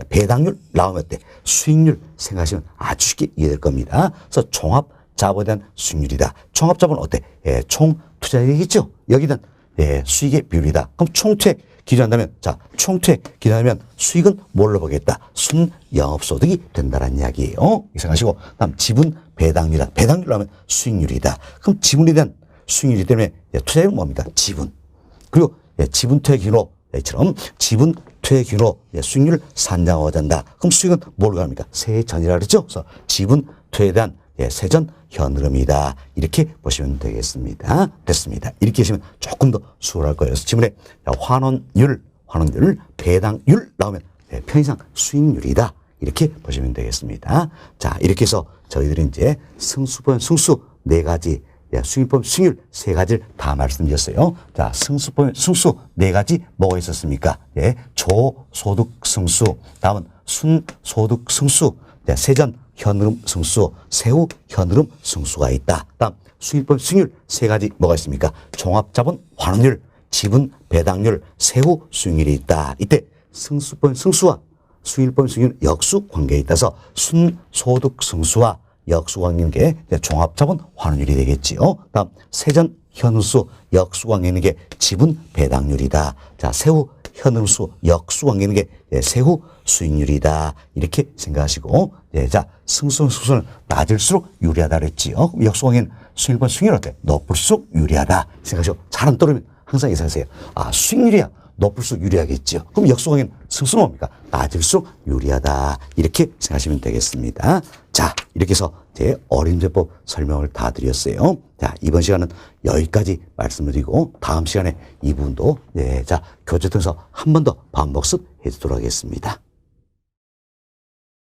배당률 나오면 어때? 수익률 생각하시면 아주 쉽게 이해될 겁니다. 그래서 종합 자본에 대한 수익률이다. 종합자본 어때? 총 투자액이겠죠? 여기는 수익의 비율이다. 그럼 총투액 기준한다면 총투액 기준하면 수익은 뭘로 보겠다? 순영업소득이 된다는 이야기예요. 생각하시고 다음 지분 배당률이다. 배당률 나오면 수익률이다. 그럼 지분에 대한 수익률이기 때문에 투자액은 뭡니까? 지분. 그리고 지분 투액 기준으로 이처럼 지분 투액 기준으로 수익률 산정하고자 한다. 그럼 수익은 뭘로 갑니까? 세전이라 그랬죠? 그래서 지분 투액에 대한 세전 현흐름이다. 이렇게 보시면 되겠습니다. 됐습니다. 이렇게 하시면 조금 더 수월할 거예요. 그래서 지문에 환원율, 배당률 나오면 편의상 수익률이다. 이렇게 보시면 되겠습니다. 자, 이렇게 해서 저희들이 이제 승수법, 승수 네 가지, 수익법, 수익률 세 가지를 다 말씀드렸어요. 자, 승수법, 승수 네 가지 뭐가 있었습니까? 조소득 승수, 다음은 순소득 승수, 세전 현흐름 승수, 세후 현흐름 승수가 있다. 다음 수익법 수익률 세 가지 뭐가 있습니까? 종합자본 환원율, 지분 배당률, 세후 수익률이 있다. 이때 승수법 승수와 수익법 수익률 역수 관계에 있다서 순소득 승수와 역수 관계인 게 종합자본 환원율이 되겠지요. 다음 세전 현우수 역수 관계인 게 지분 배당률이다. 자, 세후 현우수 역수 관계인 게 세후 수익률이다. 이렇게 생각하시고, 자, 승수는 낮을수록 유리하다 그랬지요. 역수 관계는 수익과 수익률 어때? 높을수록 유리하다. 생각하시고, 잘 안 떨어지면 항상 이상하세요. 아, 수익률이야. 높을수록 유리하겠지요. 그럼 역수 관계는 승수는 뭡니까? 낮을수록 유리하다. 이렇게 생각하시면 되겠습니다. 자, 이렇게 해서 제 어림제법 설명을 다 드렸어요. 자, 이번 시간은 여기까지 말씀을 드리고 다음 시간에 이 부분도 교재 통해서 한 번 더 반복습 해주도록 하겠습니다.